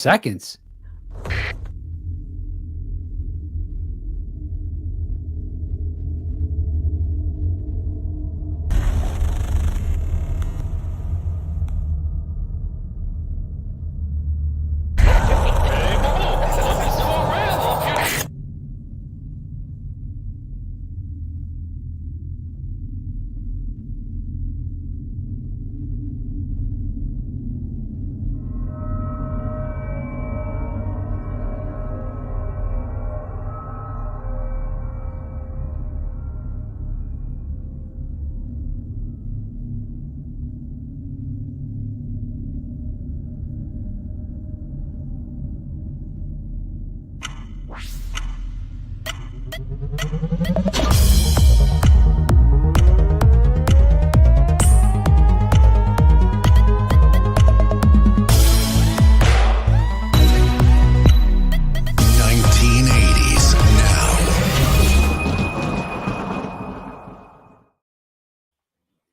seconds.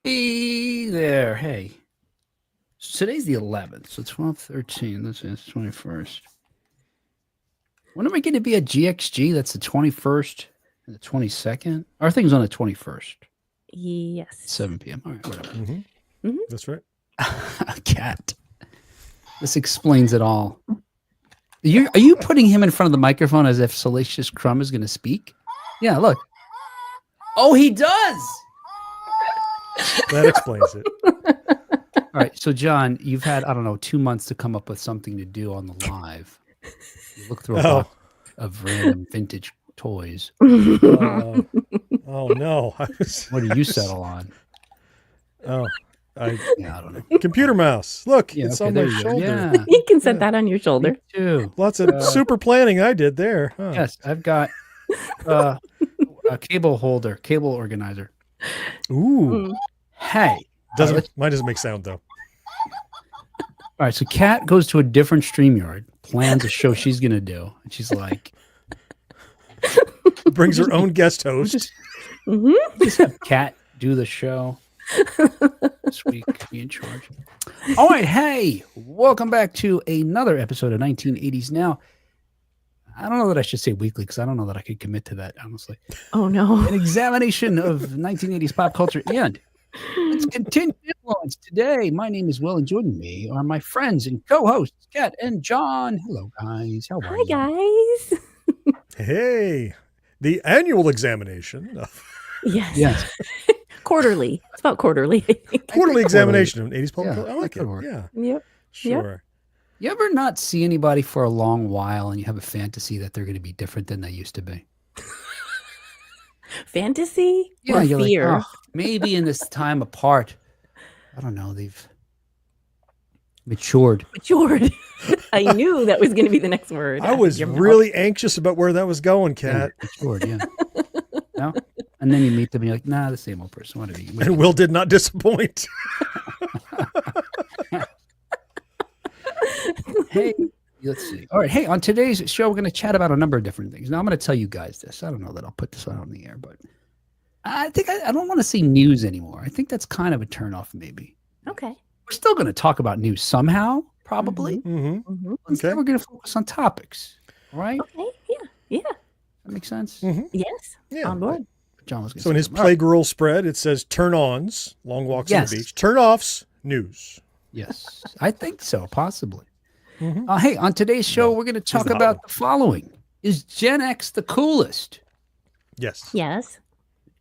Hey there. Hey. So today's the 11th. So 12, 13. That's it. It's 21st. When am I going to be at GXG? That's the 21st and the 22nd. Our thing's on the 21st. Yes. 7 p.m. All right, whatever. That's right. A cat. This explains it all. Are you putting him in front of the microphone as if Salacious Crumb is going to speak? Yeah, look. Oh, he does. That explains it. All right. So, John, you've had, I don't know, 2 months to come up with something to do on the live. You look through a box of random vintage toys. Oh no! What do you settle on? I don't know. Computer mouse. Look, it's on my shoulder. Yeah. You can set that on your shoulder. Me too. Lots of super planning I did there. Huh. Yes, I've got a cable holder, cable organizer. Ooh. Hey. Mine doesn't make sound though. All right, so Kat goes to a different StreamYard, plans a show she's gonna do, and she's like, brings her own guest host. Just have Kat do the show. This week, be in charge. All right, hey, welcome back to another episode of 1980s Now. I don't know that I should say weekly because I don't know that I could commit to that, honestly. Oh, no. An examination of 1980s pop culture and its continued influence. Today, my name is Will, and joining me are my friends and co-hosts, Kat and John. Hello, guys. How are you? Hi, guys. Hey, the annual examination. Yes. Quarterly. It's about quarterly. Quarterly examination of 80s pop Yeah, culture. I like that could work. it. Yeah. Yep. Sure. You ever not see anybody for a long while and you have a fantasy that they're going to be different than they used to be? Fantasy Yeah, or you're fear? like, oh, maybe in this time apart, I don't know, they've matured. Matured. I knew that was going to be the next word. I was really anxious about where that was going, Kat. Matured, yeah. No? And then you meet them and you're like, nah, the same old person. What are you? And Will did not disappoint. Hey, let's see. All right. Hey, on today's show, we're going to chat about a number of different things. Now, I'm going to tell you guys this. I don't know that I'll put this on the air, but I think I don't want to say news anymore. I think that's kind of a turnoff, maybe. Okay. We're still going to talk about news somehow, probably. Instead, we're going to focus on topics. All right? Okay. Yeah. That makes sense? Yes. Yeah. On board. John was going to So in his Playgirl spread, it says turn-ons, long walks on the beach. Turn-offs, news. Yes, I think so, possibly. Hey, on today's show, we're going to talk about the following. Is Gen X the coolest? Yes. Yes.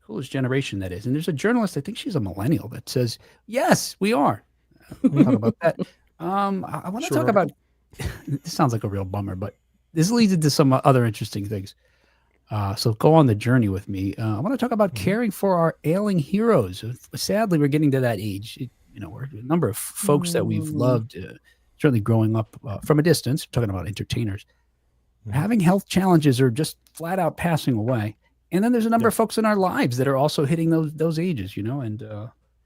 Coolest generation, that is. And there's a journalist, I think she's a millennial, that says, yes, we are. We'll talk about that. I want to talk about, this sounds like a real bummer, but this leads into some other interesting things. So go on the journey with me. I want to talk about caring for our ailing heroes. Sadly, we're getting to that age. We're a number of folks that we've loved, certainly growing up from a distance, talking about entertainers, having health challenges or just flat out passing away. And then there's a number of folks in our lives that are also hitting those ages, and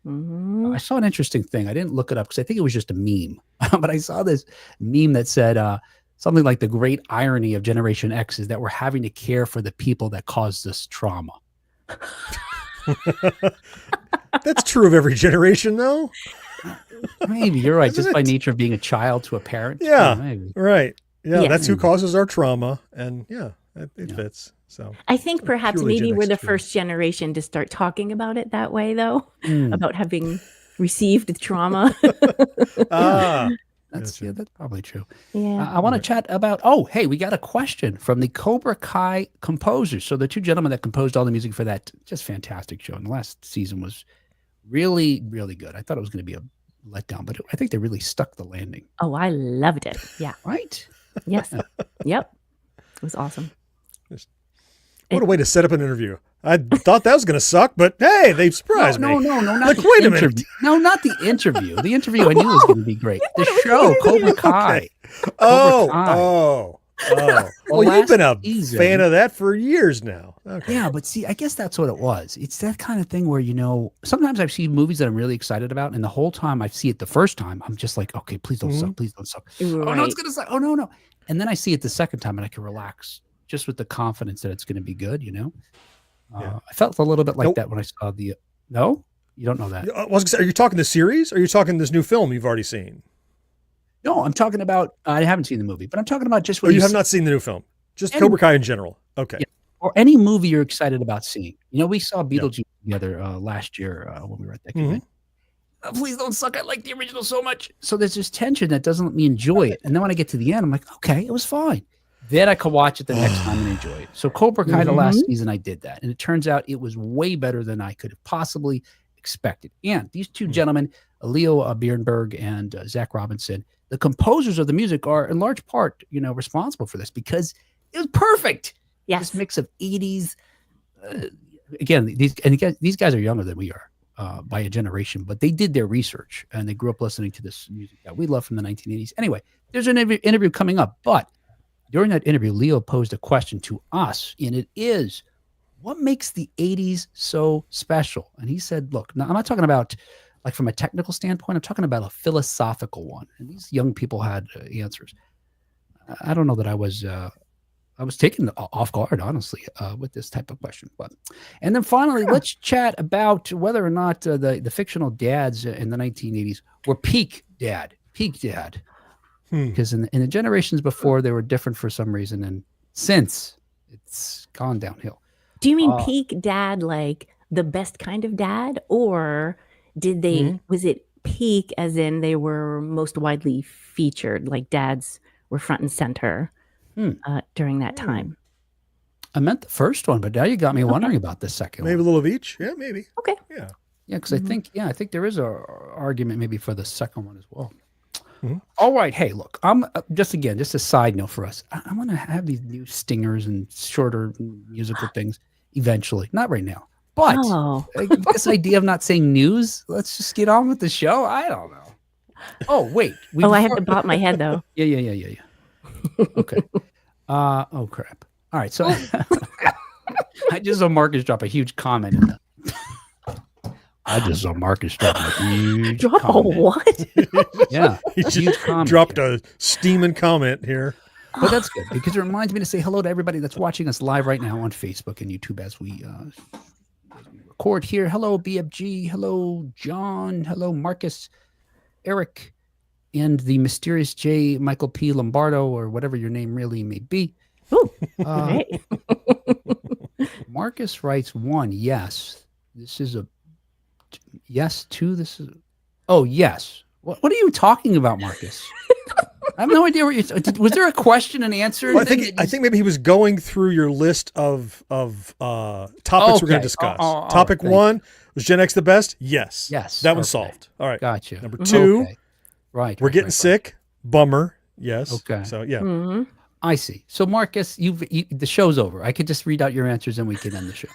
I saw an interesting thing. I didn't look it up because I think it was just a meme, but I saw this meme that said something like the great irony of Generation X is that we're having to care for the people that caused us trauma. That's true of every generation, though. Maybe you're right. Isn't Just by it? nature of being a child to a parent. Yeah, Maybe. right. Yeah, Yeah. that's who causes our trauma, and it Yeah. fits. So I think perhaps purely maybe Gen we're X the experience. first generation to start talking about it that way, though, Mm. about having received trauma. Ah, That's gotcha. that's probably true. Yeah. I want to Right. chat about. Oh, hey, we got a question from the Cobra Kai composers. So the two gentlemen that composed all the music for that just fantastic show. And the last season was really, really good. I thought it was going to be a letdown, but I think they really stuck the landing. Oh, I loved it. Yeah. Right? Yes. Yep. It was awesome. What a way to set up an interview. I thought that was going to suck, but hey, they've surprised No, me. not Like, the wait a minute. interview. No, not the interview. The interview I knew was going to be great. The show, Cobra Kai. Oh, Kai. oh. Well, you've last been a season- fan of that for years now. Okay. Yeah, but see, I guess that's what it was. It's that kind of thing where, sometimes I've seen movies that I'm really excited about, and the whole time I see it the first time, I'm just like, okay, please don't suck, please don't suck. Oh, no, Right. it's going to suck. Oh, no. And then I see it the second time, and I can relax just with the confidence that it's going to be good, Yeah. I felt a little bit like Nope. that when I saw the... No? You don't know that? I was gonna say, are you talking the series or are you talking this new film you've already seen? No, I'm talking about... I haven't seen the movie, but I'm talking about just Oh, when you have see- not seen the new film? Just Any- Cobra Kai in general. Okay. Yeah. Or any movie you're excited about seeing. We saw Beetlejuice together last year when we were at that convention. Please don't suck. I like the original so much. So there's this tension that doesn't let me enjoy it. And then when I get to the end, I'm like, okay, it was fine. Then I could watch it the next time and enjoy it. So Cobra Kai, the last season, I did that. And it turns out it was way better than I could have possibly expected. And these two gentlemen, Leo Birenberg and Zach Robinson, the composers of the music are in large part, responsible for this because it was perfect. Yes. This mix of 80s. Again, these guys are younger than we are by a generation, but they did their research and they grew up listening to this music that we love from the 1980s. Anyway, there's an interview coming up, but during that interview, Leo posed a question to us, and it is, what makes the 80s so special? And he said, look, now I'm not talking about like from a technical standpoint, I'm talking about a philosophical one. And these young people had answers. I don't know that I was taken off guard, honestly, with this type of question. And then finally, let's chat about whether or not the fictional dads in the 1980s were peak dad. Because in the generations before, they were different for some reason. And since, it's gone downhill. Do you mean peak dad, like the best kind of dad? Or did they, was it peak as in they were most widely featured, like dads were front and center during that time? I meant the first one, but now you got me wondering about the second Maybe a one. little of each. Yeah, maybe. Okay. Yeah. Yeah, because I think there is a argument maybe for the second one as well. All right. Hey, look, I'm just a side note for us. I want to have these new stingers and shorter musical things eventually. Not right now, but this idea of not saying news. Let's just get on with the show. I don't know. Oh wait. I have to bop my head though. Yeah. Okay. Oh crap. All right. So I just saw Marcus drop a huge comment in the. I just saw Marcus drop a huge Drop comment. a what? Yeah. He a huge just comment dropped here. a steaming comment here. But that's good because it reminds me to say hello to everybody that's watching us live right now on Facebook and YouTube as we record here. Hello, BFG. Hello, John. Hello, Marcus, Eric, and the mysterious J. Michael P. Lombardo, or whatever your name really may be. Ooh, great. Marcus writes 1. Yes. This is a yes. 2. This is. Oh, yes. What are you talking about, Marcus? I have no idea what you're. Was there a question and answer? Well, I think maybe he was going through your list of topics we're going to discuss. Topic 1 was Gen X the best? Yes. Yes. That one's solved. All right. Gotcha. Number 2, Okay. Right. we're getting sick. Bummer. Yes. Okay. So yeah. Mhm. I see. So Marcus, the show's over. I could just read out your answers and we can end the show.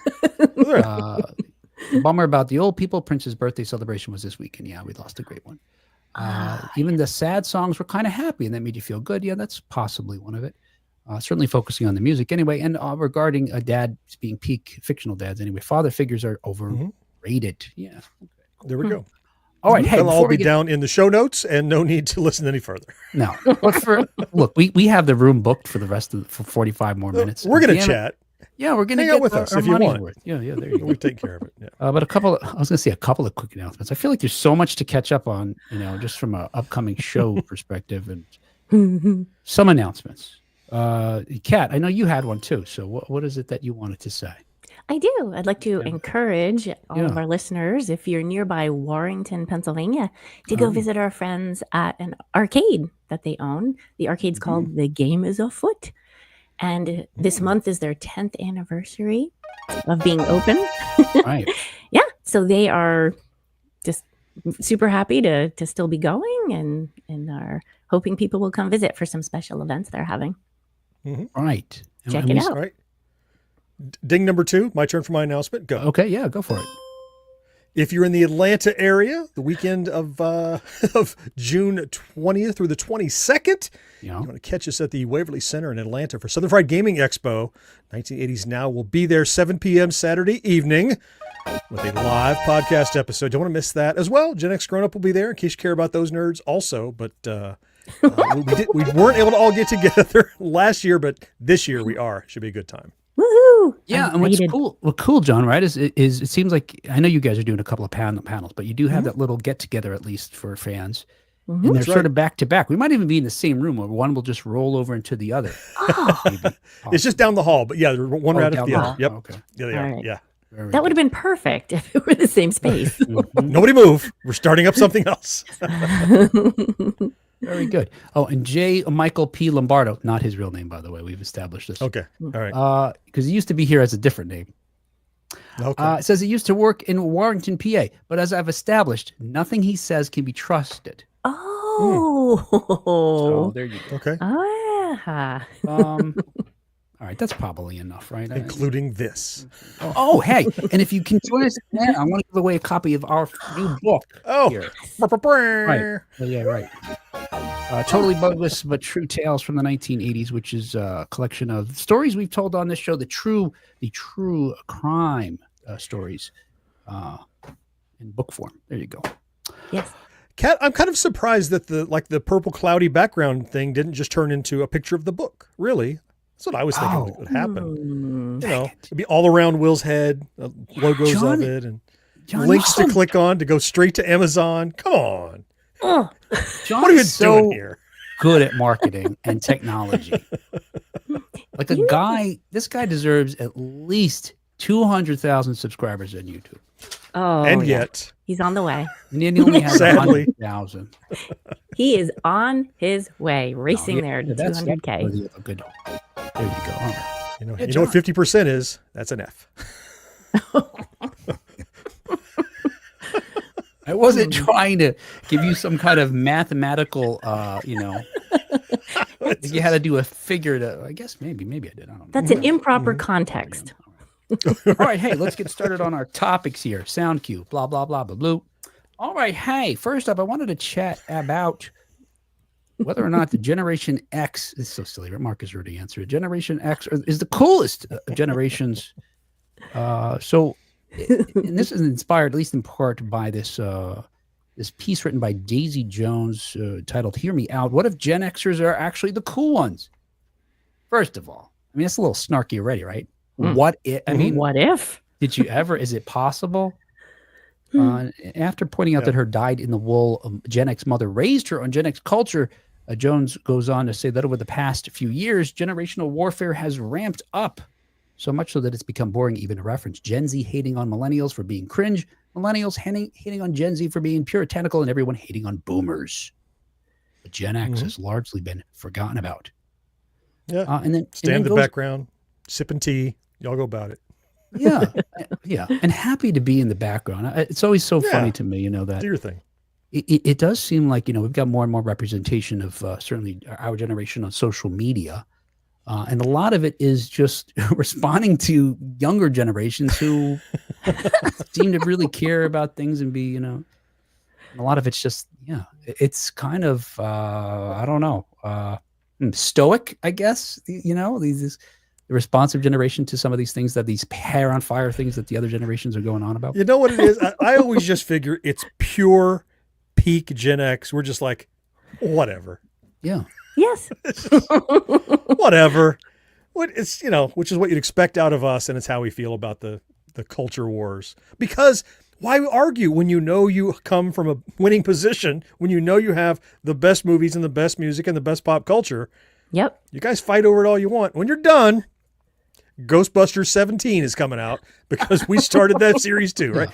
All right. Bummer about the old people. Prince's birthday celebration was this weekend. Yeah, we lost a great one. Even the sad songs were kind of happy and that made you feel good. Yeah, that's possibly one of it. Certainly focusing on the music anyway. And regarding a dad being peak fictional dads anyway, father figures are overrated. Yeah. There we go. All right. Hey, That'll all before we be get down in the show notes and no need to listen any further. no, but look, we have the room booked for the rest of for 45 more minutes. We're going to Damn it. chat. Yeah, we're going to hang get out with our, us our if you money's want. worth. Yeah, there you go. We take care of it. Yeah. But I was going to say a couple of quick announcements. I feel like there's so much to catch up on, just from an upcoming show perspective, and some announcements. Kat, I know you had one too. So what is it that you wanted to say? I do. I'd like to encourage all of our listeners, if you're nearby Warrington, Pennsylvania, to go visit our friends at an arcade that they own. The arcade's called The Game is Afoot. And this month is their 10th anniversary of being open. Right. Yeah. So they are just super happy to still be going and are hoping people will come visit for some special events they're having. Right. Check it out. Right. Ding number 2. My turn for my announcement. Go. Okay. Yeah, go for it. If you're in the Atlanta area, the weekend of June 20th through the 22nd, you want to catch us at the Waverly Center in Atlanta for Southern Fried Gaming Expo. 1980s Now will be there 7 p.m. Saturday evening with a live podcast episode. Don't want to miss that as well. Gen X Grown Up will be there in case you care about those nerds also. But we weren't able to all get together last year, but this year we are. Should be a good time. Woohoo! Yeah, and what's cool, John, right, is it seems like, I know you guys are doing a couple of panels, but you do have that little get together at least for fans, and they're sort of back to back. We might even be in the same room, or one will just roll over into the other. It's just down the hall, but yeah, one right after the other. Yep. Okay. Yeah, they are. Right. Yeah. That would have been perfect if it were the same space. Nobody move. We're starting up something else. Very good. Oh, and J. Michael P. Lombardo, not his real name, by the way. We've established this. Okay. All right. Because he used to be here as a different name. Okay. It says he used to work in Warrington, PA, but as I've established, nothing he says can be trusted. Oh. So there you go. Okay. Ah. All right, that's probably enough, right? Including this. Oh, hey, and if you can join us, I want to give away a copy of our new book. Here. Right. Oh, yeah, right. Totally Bogus but True Tales from the 1980s, which is a collection of stories we've told on this show, the true crime stories in book form. There you go. Yes. Kat, I'm kind of surprised that the purple cloudy background thing didn't just turn into a picture of the book. Really? That's what I was thinking would happen. It'd be all around Will's head, logos of it, and links to click on to go straight to Amazon. Come on. John what are you so doing here? Good at marketing and technology. Like this guy deserves at least 200,000 subscribers on YouTube. Oh, and yet he's on the way. And he only has 100,000. He is on his way, racing there to 200K. Good. There you go. Right. You know what 50% is? That's an F. I wasn't trying to give you some kind of mathematical, you had to do a figure to, I guess maybe I did. I don't know. That's an improper context. All right. Hey, let's get started on our topics here. Sound cue, blah, blah, blah, blah, blue. All right. Hey, first up, I wanted to chat about whether or not the Generation X is so silly. Marcus already answered. Generation X is the coolest of generations. And this is inspired, at least in part, by this piece written by Daisy Jones titled "Hear Me Out." What if Gen Xers are actually the cool ones? First of all, I mean, it's a little snarky already, right? What if? I mean, what if? Did you ever? Is it possible? After pointing out that her dyed-in-the-wool Gen X mother raised her on Gen X culture, Jones goes on to say that over the past few years, generational warfare has ramped up, so much so that it's become boring even to reference. Gen Z hating on millennials for being cringe, millennials hating on Gen Z for being puritanical, and everyone hating on boomers. But Gen X has largely been forgotten about. Yeah, and then stand in the background, sipping tea. Y'all go about it. Yeah, and happy to be in the background. It's always so funny to me, that do your thing. It does seem like we've got more and more representation of certainly our generation on social media, and a lot of it is just responding to younger generations who seem to really care about things and be and a lot of it's just it's kind of I don't know stoic, I guess. The responsive generation to some of these things, that these hair on fire things that the other generations are going on about. You know what it is? I always just figure it's pure peak Gen X. We're just like, whatever. Yeah. Yes. Whatever. which is what you'd expect out of us, and it's how we feel about the culture wars. Because why argue when you know you come from a winning position, when you know you have the best movies and the best music and the best pop culture? Yep. You guys fight over it all you want. When you're done, Ghostbusters 17 is coming out because we started that series too, right?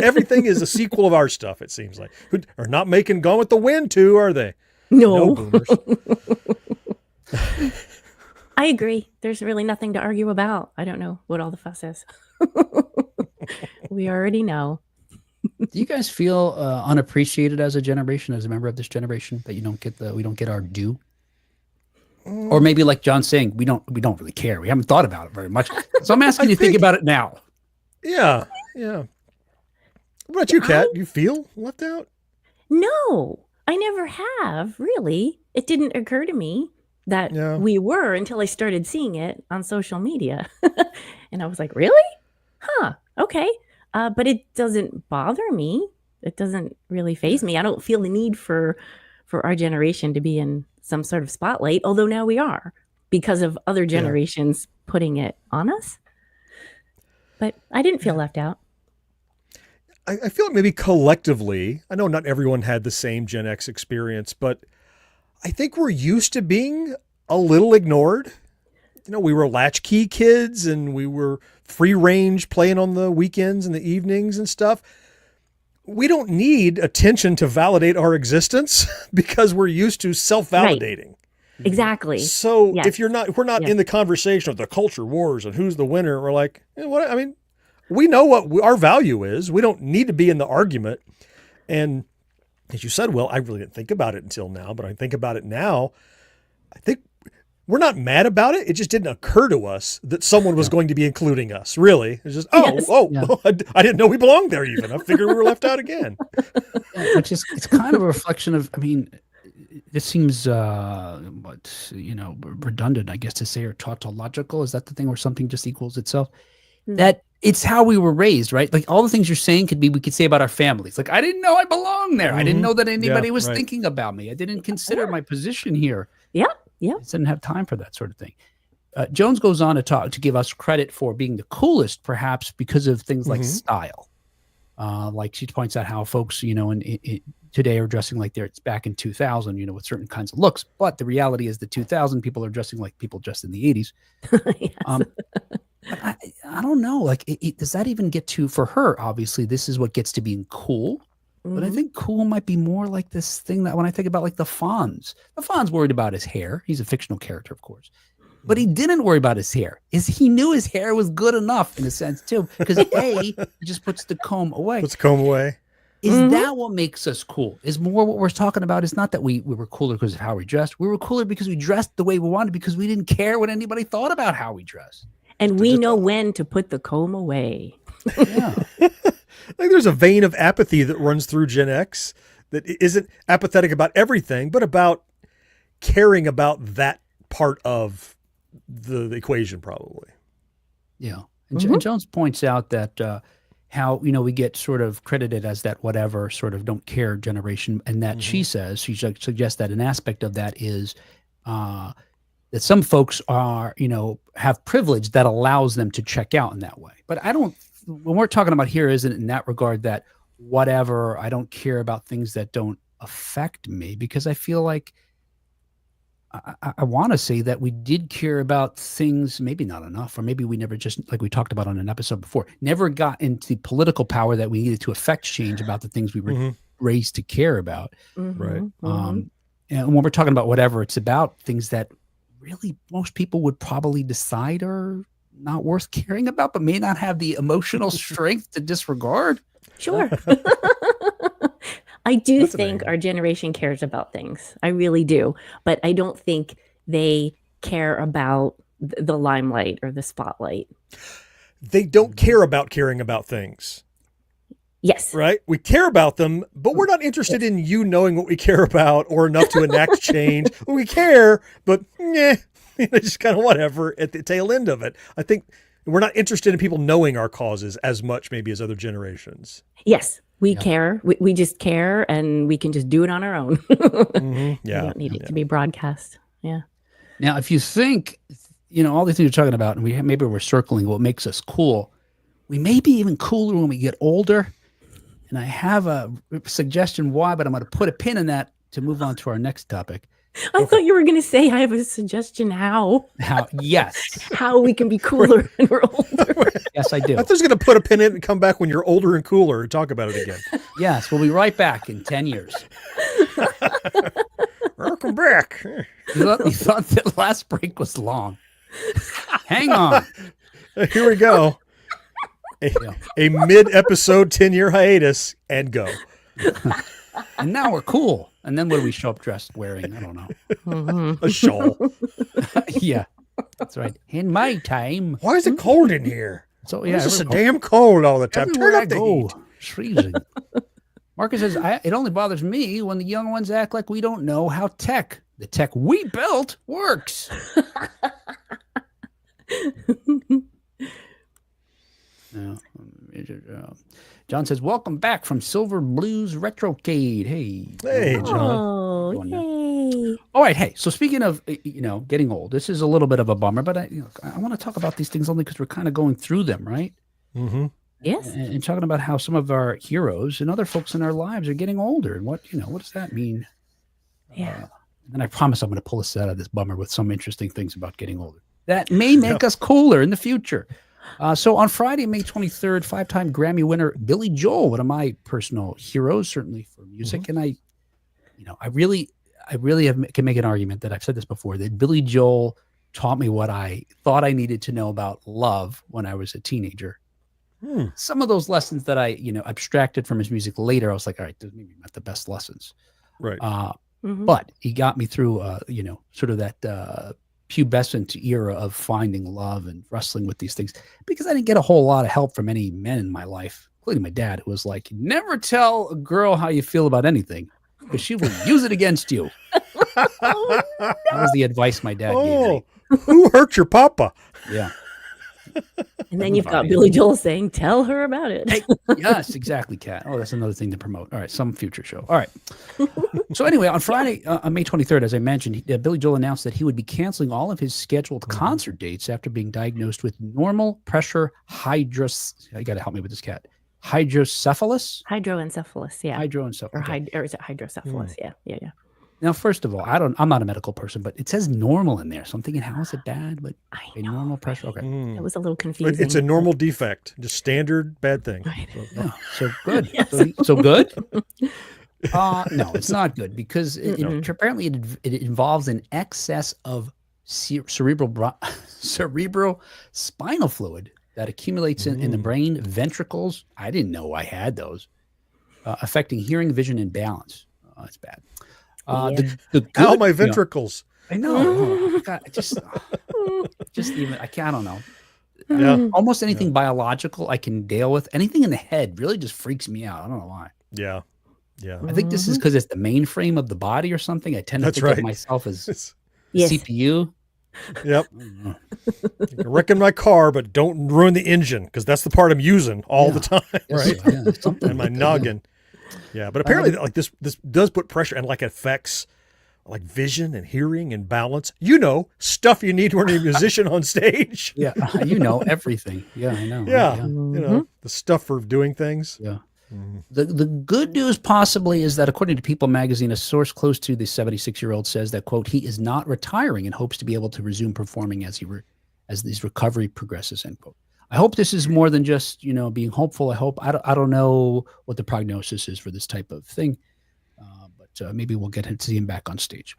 Everything is a sequel of our stuff, it seems like. Who are not making Gone with the Wind 2, are they? No. Boomers. I agree. There's really nothing to argue about. I don't know what all the fuss is. We already know. Do you guys feel unappreciated as a generation, as a member of this generation, that we don't get our due? Or maybe like John's saying, we don't really care. We haven't thought about it very much. So I'm asking you to think about it now. Yeah. What about you, Kat? You feel left out? No, I never have, really. It didn't occur to me that we were until I started seeing it on social media. And I was like, really? Huh, okay. But it doesn't bother me. It doesn't really faze me. I don't feel the need for our generation to be in some sort of spotlight, although now we are because of other generations putting it on us. But I didn't feel left out. I feel like maybe collectively, I know not everyone had the same Gen X experience, but I think we're used to being a little ignored. We were latchkey kids and we were free range playing on the weekends and the evenings and stuff. We don't need attention to validate our existence because we're used to self-validating. Right. Exactly. So if we're not in the conversation of the culture wars and who's the winner, we're like, what? I mean, we know what our value is. We don't need to be in the argument. And as you said, Will, I really didn't think about it until now, but I think about it now. I think we're not mad about it. It just didn't occur to us that someone was going to be including us. Really. It's just, I didn't know we belonged there even. I figured we were left out again. It's kind of a reflection of, this seems, redundant, I guess, to say, or tautological. Is that the thing where something just equals itself? That it's how we were raised, right? Like all the things you're saying we could say about our families. Like, I didn't know I belonged there. I didn't know that anybody was thinking about me. I didn't consider my position here. Yeah. I didn't have time for that sort of thing. Jones goes on to give us credit for being the coolest, perhaps because of things like style. Like she points out how folks, today are dressing like it's back in 2000, with certain kinds of looks. But the reality is the 2000 people are dressing like people dressed in the 80s. I don't know. Like, does that even get to, for her, obviously, this is what gets to being cool. But I think cool might be more like this thing that when I think about like the Fonz worried about his hair. He's a fictional character, of course. But he didn't worry about his hair. He knew his hair was good enough in a sense too. Because he just puts the comb away. Is that what makes us cool? Is more what we're talking about is not that we were cooler because of how we dressed. We were cooler because we dressed the way we wanted because we didn't care what anybody thought about how we dressed. And we know when to put the comb away. Yeah. I think there's a vein of apathy that runs through Gen X that isn't apathetic about everything, but about caring about that part of the equation, probably. Yeah. And Jones points out that how, we get sort of credited as that whatever sort of don't care generation. And that she suggests that an aspect of that is that some folks are, have privilege that allows them to check out in that way. But when we're talking about here, isn't in that regard that whatever, I don't care about things that don't affect me, because I feel like I want to say that we did care about things, maybe not enough, or maybe we never just, like we talked about on an episode before, never got into the political power that we needed to affect change about the things we were raised to care about. Right. And when we're talking about whatever, it's about things that really most people would probably decide are not worth caring about, but may not have the emotional strength to disregard. Sure. I do think our generation cares about things. I really do. But I don't think they care about the limelight or the spotlight. They don't care about caring about things. Yes. Right? We care about them, but we're not interested in you knowing what we care about or enough to enact change. We care, but just kind of whatever at the tail end of it. I think we're not interested in people knowing our causes as much maybe as other generations. Yes. We care. We just care, and we can just do it on our own. Yeah. We don't need it to be broadcast. Yeah. Now, if you think, all these things you're talking about, and maybe we're circling what makes us cool. We may be even cooler when we get older. And I have a suggestion why, but I'm going to put a pin in that to move on to our next topic. I thought you were going to say I have a suggestion how. Yes. How we can be cooler when we're older. Yes, I do. I thought I was going to put a pin in it and come back when you're older and cooler and talk about it again. Yes, we'll be right back in 10 years. Welcome back. You thought that last break was long. Hang on. Here we go. A mid-episode 10-year hiatus and go. And now we're cool. And then what do we show up dressed wearing? I don't know. A shawl. Yeah, that's right. In my time. Why is it cold in here? So yeah, it's just so damn cold all the time. Everywhere Turn I up the go, heat. it's freezing. Marcus says, it only bothers me when the young ones act like we don't know how the tech we built works. John says, welcome back from Silver Blues Retrocade. Hey, John. Oh, yay. All right. Hey, so speaking of, getting old, this is a little bit of a bummer, but I want to talk about these things only because we're kind of going through them, right? Mm-hmm. Yes. And talking about how some of our heroes and other folks in our lives are getting older and what does that mean? Yeah. And I promise I'm going to pull us out of this bummer with some interesting things about getting older that may make us cooler in the future. So on Friday, May 23rd, 5-time Grammy winner Billy Joel, one of my personal heroes, certainly for music. And I really can make an argument that I've said this before, that Billy Joel taught me what I thought I needed to know about love when I was a teenager. Some of those lessons that I, abstracted from his music later, I was like, all right, those maybe not the best lessons. Right. But he got me through, sort of that pubescent era of finding love and wrestling with these things, because I didn't get a whole lot of help from any men in my life, including my dad, who was like, never tell a girl how you feel about anything because she will use it against you. Oh, That was the advice my dad gave me. Who hurt your papa? Yeah. And then you've got Billy Joel saying, tell her about it. Hey, yes, exactly, Kat. Oh, that's another thing to promote. All right, some future show. All right. So anyway, on Friday, on May 23rd, as I mentioned, Billy Joel announced that he would be canceling all of his scheduled concert dates after being diagnosed with normal pressure you got to help me with this, Kat. Hydrocephalus? Hydroencephalus, yeah. Hydroencephalus. Or is it hydrocephalus? Yeah. Now, first of all, I'm not a medical person, but it says normal in there. So I'm thinking, how is it bad? But a normal pressure. Okay. It was a little confusing. It's a normal defect, just standard bad thing. Right. Yeah, so good. Yes. So good? No, it's not good because apparently it involves an excess of cerebral spinal fluid that accumulates in the brain ventricles. I didn't know I had those, affecting hearing, vision, and balance. It's bad. The good, Ow, my ventricles. I know. God, just even I don't know. Yeah. Almost anything biological I can deal with. Anything in the head really just freaks me out. I don't know why. Yeah. I think this is because it's the mainframe of the body or something. I tend to think of myself as CPU. Yep. You can wrecking my car, but don't ruin the engine because that's the part I'm using all the time, right? Yeah, something and my noggin. Yeah, but apparently, like this does put pressure and like affects like vision and hearing and balance. Stuff you need when you're a musician on stage. Yeah, everything. Yeah, I know. Yeah, the stuff for doing things. Yeah. The good news possibly is that according to People magazine, a source close to the 76-year-old says that, quote, he is not retiring and hopes to be able to resume performing as his recovery progresses, end quote. I hope this is more than just, being hopeful. I don't know what the prognosis is for this type of thing, but maybe we'll get to see him back on stage.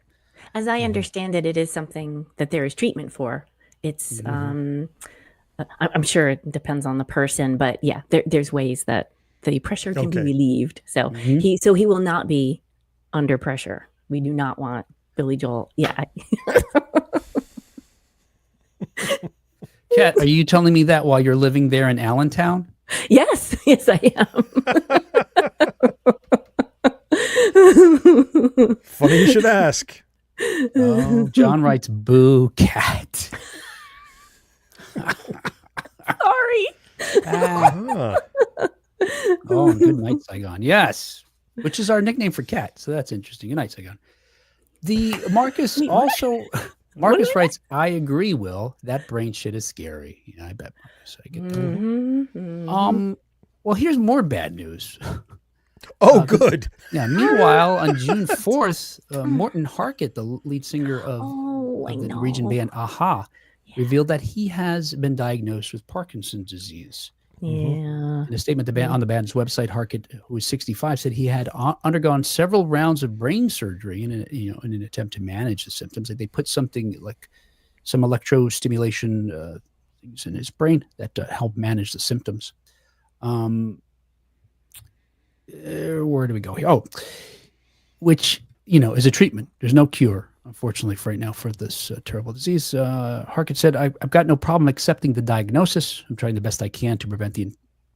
As I understand it, it is something that there is treatment for. It's, I'm sure it depends on the person, but yeah, there's ways that the pressure can be relieved. So he will not be under pressure. We do not want Billy Joel. Yeah. Kat, are you telling me that while you're living there in Allentown? Yes, I am. Funny you should ask. Oh, John writes, boo, Kat. Sorry. Oh, good night, Saigon. Yes, which is our nickname for Kat. So that's interesting. Good night, Saigon. The Marcus also Marcus writes, I agree, Will. That brain shit is scary. Yeah, I bet, Marcus. I get that. Well, here's more bad news. Oh, good. Yeah. Meanwhile, on June 4th, Morton Harkett, the lead singer of the Norwegian band Aha, revealed that he has been diagnosed with Parkinson's disease. Yeah. In a statement on the band's website, Harkett, who was 65, said he had undergone several rounds of brain surgery in an attempt to manage the symptoms. They put something like some electrostimulation things in his brain that help manage the symptoms. Where do we go here? Oh, which is a treatment. There's no cure, unfortunately, for right now for this terrible disease. Harkett said, I've got no problem accepting the diagnosis. I'm trying the best I can to prevent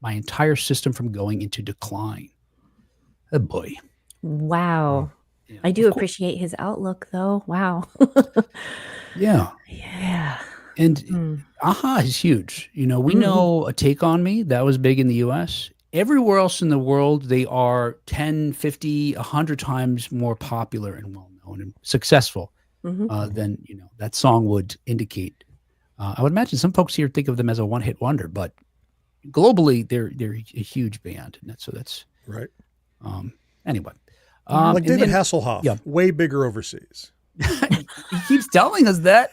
my entire system from going into decline. Oh, boy. Wow. Yeah, I do appreciate his outlook, though. Wow. Yeah. Yeah. And Aha is huge. We know a Take on Me. That was big in the U.S. Everywhere else in the world, they are 10, 50, 100 times more popular and well-known and successful than, that song would indicate. I would imagine some folks here think of them as a one-hit wonder, but globally, they're a huge band. And that's right. Anyway. Like David Hasselhoff, way bigger overseas. He keeps telling us that.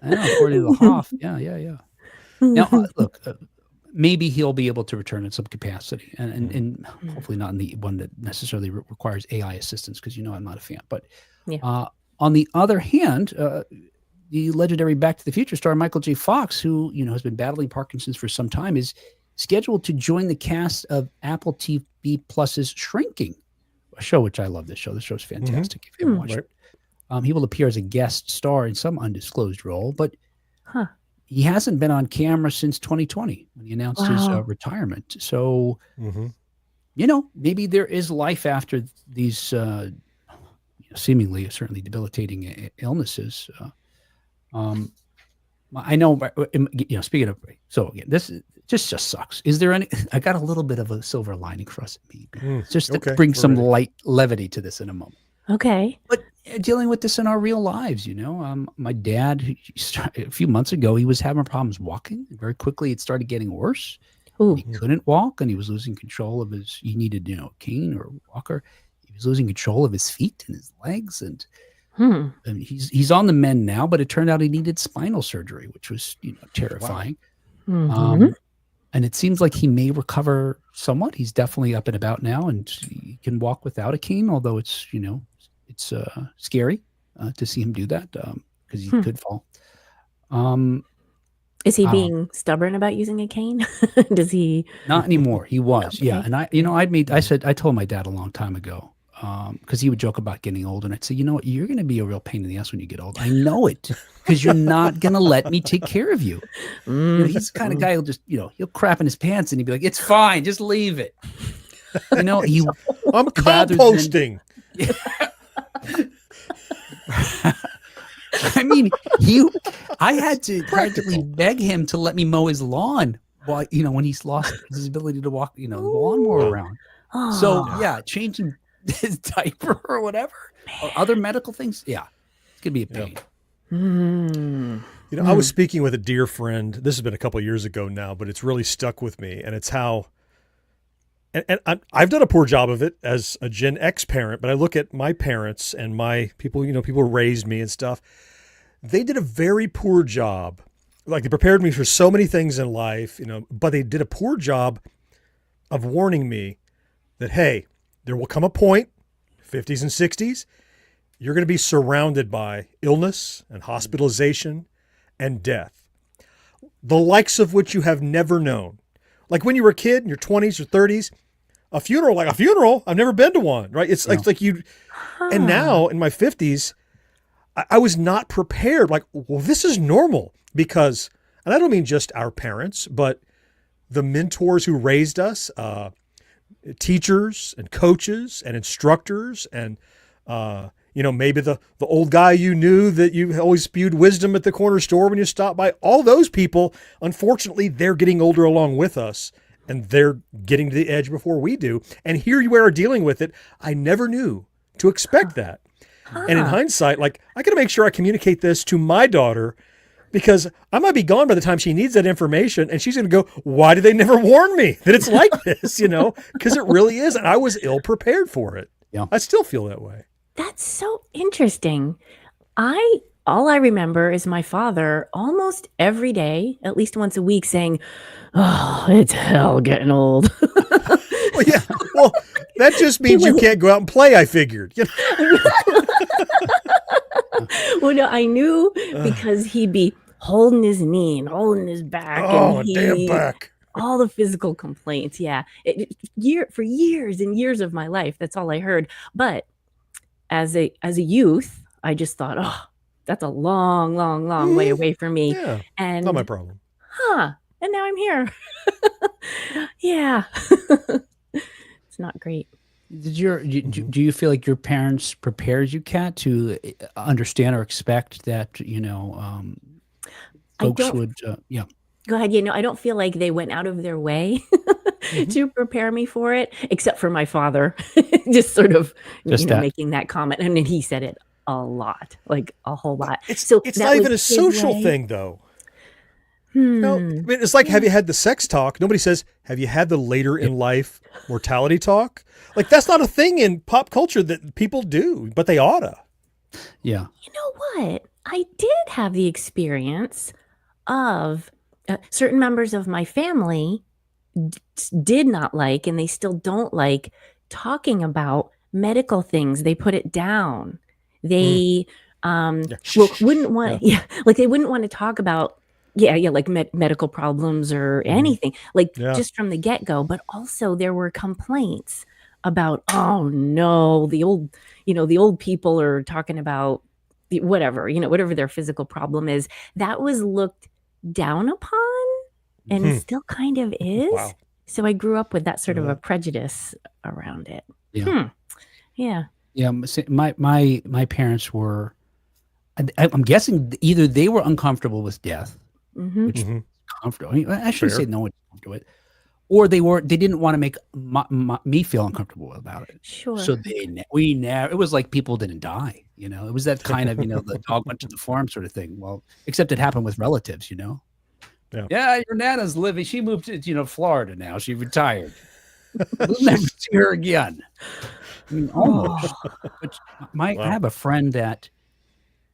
I know, according to the Hoff. Yeah. Now, look, maybe he'll be able to return in some capacity, and hopefully not in the one that necessarily requires AI assistance, because I'm not a fan. But on the other hand, the legendary Back to the Future star Michael J. Fox, who has been battling Parkinson's for some time, is scheduled to join the cast of Apple TV Plus's Shrinking, a show which I love. This show. This show's fantastic. If you haven't watched it, he will appear as a guest star in some undisclosed role, but he hasn't been on camera since 2020 when he announced his retirement. So, maybe there is life after these seemingly, certainly debilitating illnesses. I know, speaking of, so again, this just sucks. Is there any, I got a little bit of a silver lining for us, maybe, just to bring some light levity to this in a moment. Okay. But dealing with this in our real lives, my dad, a few months ago, he was having problems walking. Very quickly, it started getting worse. He couldn't walk, and he was losing control of he needed, a cane or a walker. He was losing control of his feet and his legs. And he's on the mend now, but it turned out he needed spinal surgery, which was, terrifying. Wow. And it seems like he may recover somewhat. He's definitely up and about now, and he can walk without a cane, although it's, it's scary to see him do that because he could fall. Is he being stubborn about using a cane? Does he? Not anymore. He was, yeah. And I told my dad a long time ago, because he would joke about getting old, and I'd say, what, you're going to be a real pain in the ass when you get old. I know it, because you're not going to let me take care of you. He's the kind of guy who'll just, he'll crap in his pants, and he'd be like, it's fine, just leave it. I'm composting. I mean, I had to practically beg him to let me mow his lawn while, when he's lost his ability to walk, the lawnmower around. So changing his diaper or whatever, or other medical things. Yeah. It's going to be a pain. I was speaking with a dear friend. This has been a couple of years ago now, but it's really stuck with me. And it's how, and I've done a poor job of it as a Gen X parent, but I look at my parents and my people, people who raised me and stuff. They did a very poor job. Like, they prepared me for so many things in life, but they did a poor job of warning me that, hey, there will come a point, 50s and 60s, you're going to be surrounded by illness and hospitalization and death, the likes of which you have never known. Like when you were a kid in your 20s or 30s, a funeral, I've never been to one, right? It's like you, and now in my 50s, I was not prepared. Like, well, this is normal because, and I don't mean just our parents, but the mentors who raised us, teachers and coaches and instructors and, maybe the old guy you knew that you always spewed wisdom at the corner store when you stopped by. All those people, unfortunately, they're getting older along with us, and they're getting to the edge before we do. And here you are dealing with it. I never knew to expect that. And in hindsight, like, I got to make sure I communicate this to my daughter because I might be gone by the time she needs that information. And she's going to go, why did they never warn me that it's like this? Because it really is. And I was ill prepared for it. Yeah. I still feel that way. That's so interesting. All I remember is my father almost every day, at least once a week, saying, "Oh, it's hell getting old." Well, yeah. Well, that just means you can't go out and play, I figured. Well, no, I knew because he'd be holding his knee and holding his back. Oh, and damn back. All the physical complaints. Yeah. For years and years of my life, that's all I heard. But as a youth, I just thought, oh, that's a long, long, long way away from me. Yeah, and not my problem. And now I'm here. Yeah. It's not great. Do you feel like your parents prepared you, Kat, to understand or expect that, folks would, yeah. Go ahead. I don't feel like they went out of their way to prepare me for it, except for my father, just sort of making that comment. And then he said it a lot, like a whole lot. It's not even a social thing, though. No, I mean, it's like, have you had the sex talk? Nobody says, have you had the later in life mortality talk? Like, that's not a thing in pop culture that people do, but they oughta. Yeah. You know what? I did have the experience of certain members of my family did not like, and they still don't like, talking about medical things. They put it down. They wouldn't want, like they wouldn't want to talk about, like medical problems or anything, like just from the get-go. But also there were complaints about, oh no, the old people are talking about whatever their physical problem is. That was looked down upon and still kind of is. Wow. So I grew up with that sort of a prejudice around it. Yeah. Yeah. Yeah. My parents were, I'm guessing either they were uncomfortable with death, which is comfortable. I mean, I shouldn't say no one's comfortable with it, or they didn't want to make me feel uncomfortable about it. Sure. So it was like people didn't die, it was that kind of, the dog went to the farm sort of thing. Well, except it happened with relatives, Yeah, your Nana's living. She moved to, Florida now. She retired. We'll never see her again. I mean, almost. But I have a friend that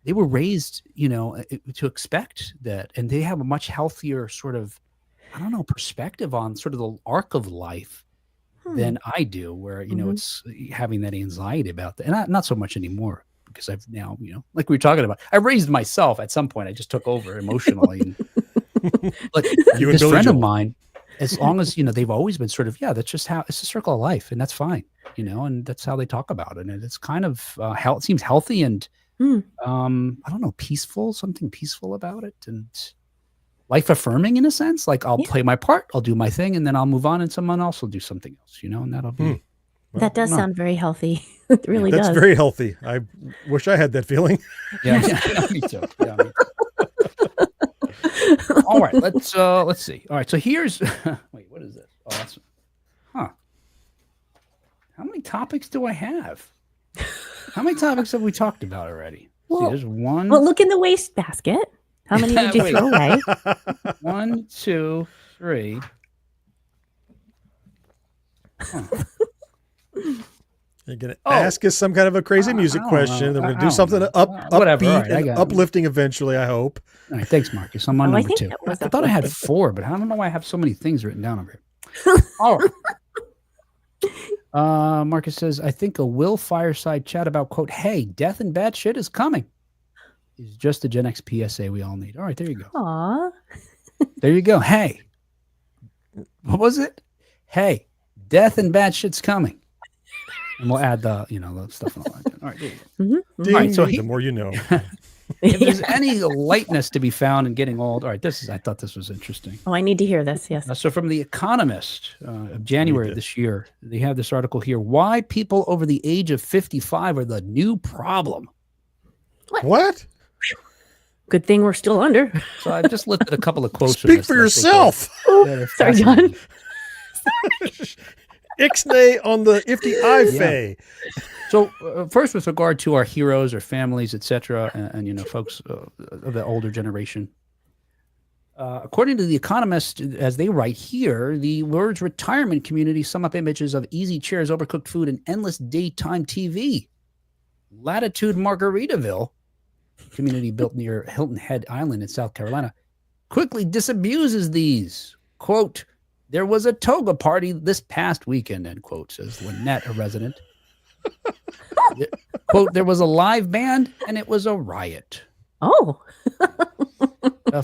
they were raised, to expect that, and they have a much healthier sort of, perspective on sort of the arc of life than I do, where, it's having that anxiety about that. And not so much anymore, because I've now, like we were talking about, I raised myself at some point. I just took over emotionally. But this friend of mine, as long as, they've always been sort of, that's just how it's a circle of life, and that's fine, and that's how they talk about it. And it's kind of, it seems healthy and, peaceful, something peaceful about it, and life affirming in a sense. Like, I'll play my part, I'll do my thing, and then I'll move on, and someone else will do something else, and that'll be. That does sound very healthy. It really does. That's very healthy. I wish I had that feeling. Yeah, me too. Yeah, me too. All right, let's see. All right, so here's wait, what is this? Oh, that's How many topics do I have? How many topics have we talked about already? Well, see, there's one. Well, look in the wastebasket. How many did you throw away? 1, 2, 3. You're going to ask us some kind of a crazy music question. Then we're going to do something upbeat and uplifting eventually, I hope. All right, thanks, Marcus. I'm on number 2. I thought I had 4, but I don't know why I have so many things written down over here. All right. Marcus says, I think a Will Fireside chat about, quote, hey, death and bad shit is coming. Is just the Gen X PSA we all need. All right, there you go. Aw. There you go. Hey. What was it? Hey, death and bad shit's coming. And we'll add the, the stuff and all that. All right, there you go. All right, so the more you know. If there's any lightness to be found in getting old, all right, I thought this was interesting. Oh, I need to hear this, yes. So from The Economist of January of this year, they have this article here, why people over the age of 55 are the new problem. What? Good thing we're still under. So I just looked at a couple of quotes. Speak for yourself. Sorry, John. Ixnay on the ifty I fay. So first, with regard to our heroes, our families, etc., and folks of the older generation, according to The Economist, as they write here, the words retirement community sum up images of easy chairs, overcooked food, and endless daytime TV. Latitude Margaritaville, community built near Hilton Head Island in South Carolina, quickly disabuses these. Quote, there was a toga party this past weekend, end quote, says Lynette, a resident. Quote, there was a live band and it was a riot. Oh.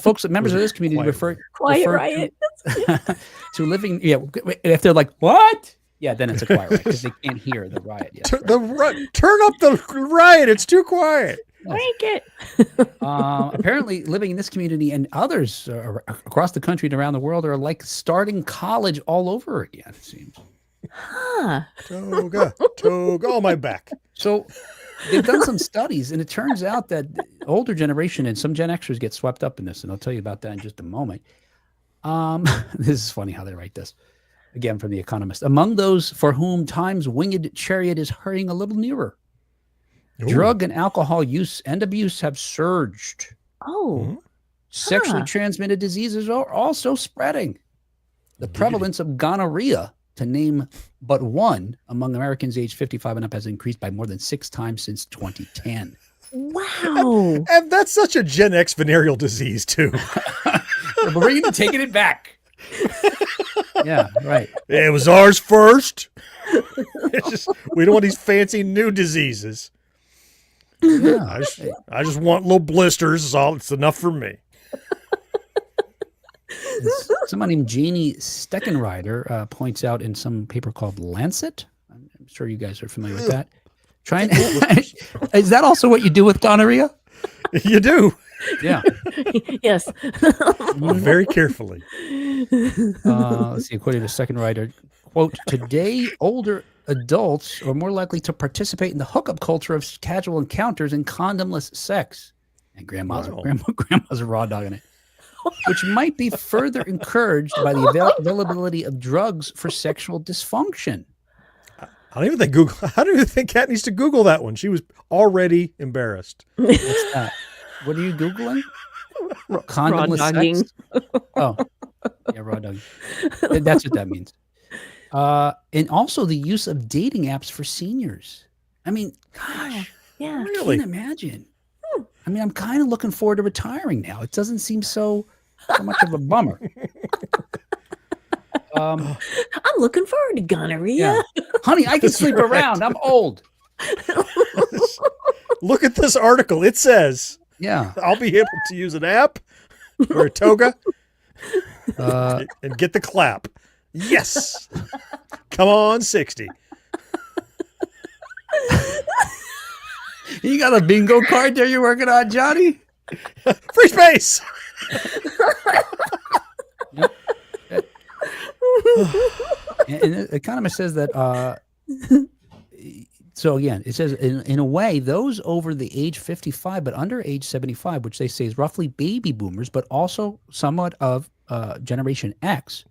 Folks, members of this community refer riot to living. Yeah, if they're like, what? Yeah, then it's a quiet riot because they can't hear the riot yet. Turn up the riot. It's too quiet. Break it. Apparently, living in this community and others across the country and around the world are like starting college all over again, it seems. Huh. Toga on my back. So they've done some studies, and it turns out that the older generation and some Gen Xers get swept up in this, and I'll tell you about that in just a moment. This is funny how they write this. Again, from The Economist. Among those for whom time's winged chariot is hurrying a little nearer, drug and alcohol use and abuse have surged. Oh. Sexually transmitted diseases are also spreading. The prevalence of gonorrhea, to name but one, among Americans aged 55 and up has increased by more than 6 times since 2010. Wow. And that's such a Gen X venereal disease, too. We're bringing it, taking it back. Yeah, right. It was ours first. We don't want these fancy new diseases. Yeah. I just want little blisters. It's enough for me. Someone named Janie Steckenrider points out in some paper called Lancet. I'm sure you guys are familiar with that. Is that also what you do with gonorrhea? You do. Yeah. Yes. Very carefully. Let's see. According to Steckenrider, quote, today older adults are more likely to participate in the hookup culture of casual encounters and condomless sex. And grandma's raw dogging it. Which might be further encouraged by the availability of drugs for sexual dysfunction. I don't even think Kat needs to Google that one. She was already embarrassed. What's that? What are you Googling? Condomless sex? Oh, yeah, raw dogging. That's what that means. And also the use of dating apps for seniors. I mean, gosh, yeah, really? I can't imagine. I mean, I'm kind of looking forward to retiring now. It doesn't seem so much of a bummer. I'm looking forward to gonorrhea. Yeah. Honey, I can sleep around. I'm old. Look at this article. It says, yeah, I'll be able to use an app or a toga and get the clap. Yes. Come on, 60. You got a bingo card there you're working on, Johnny? Free space. And the Economist says that, so again, it says in a way, those over the age 55 but under age 75, which they say is roughly baby boomers, but also somewhat of Generation X,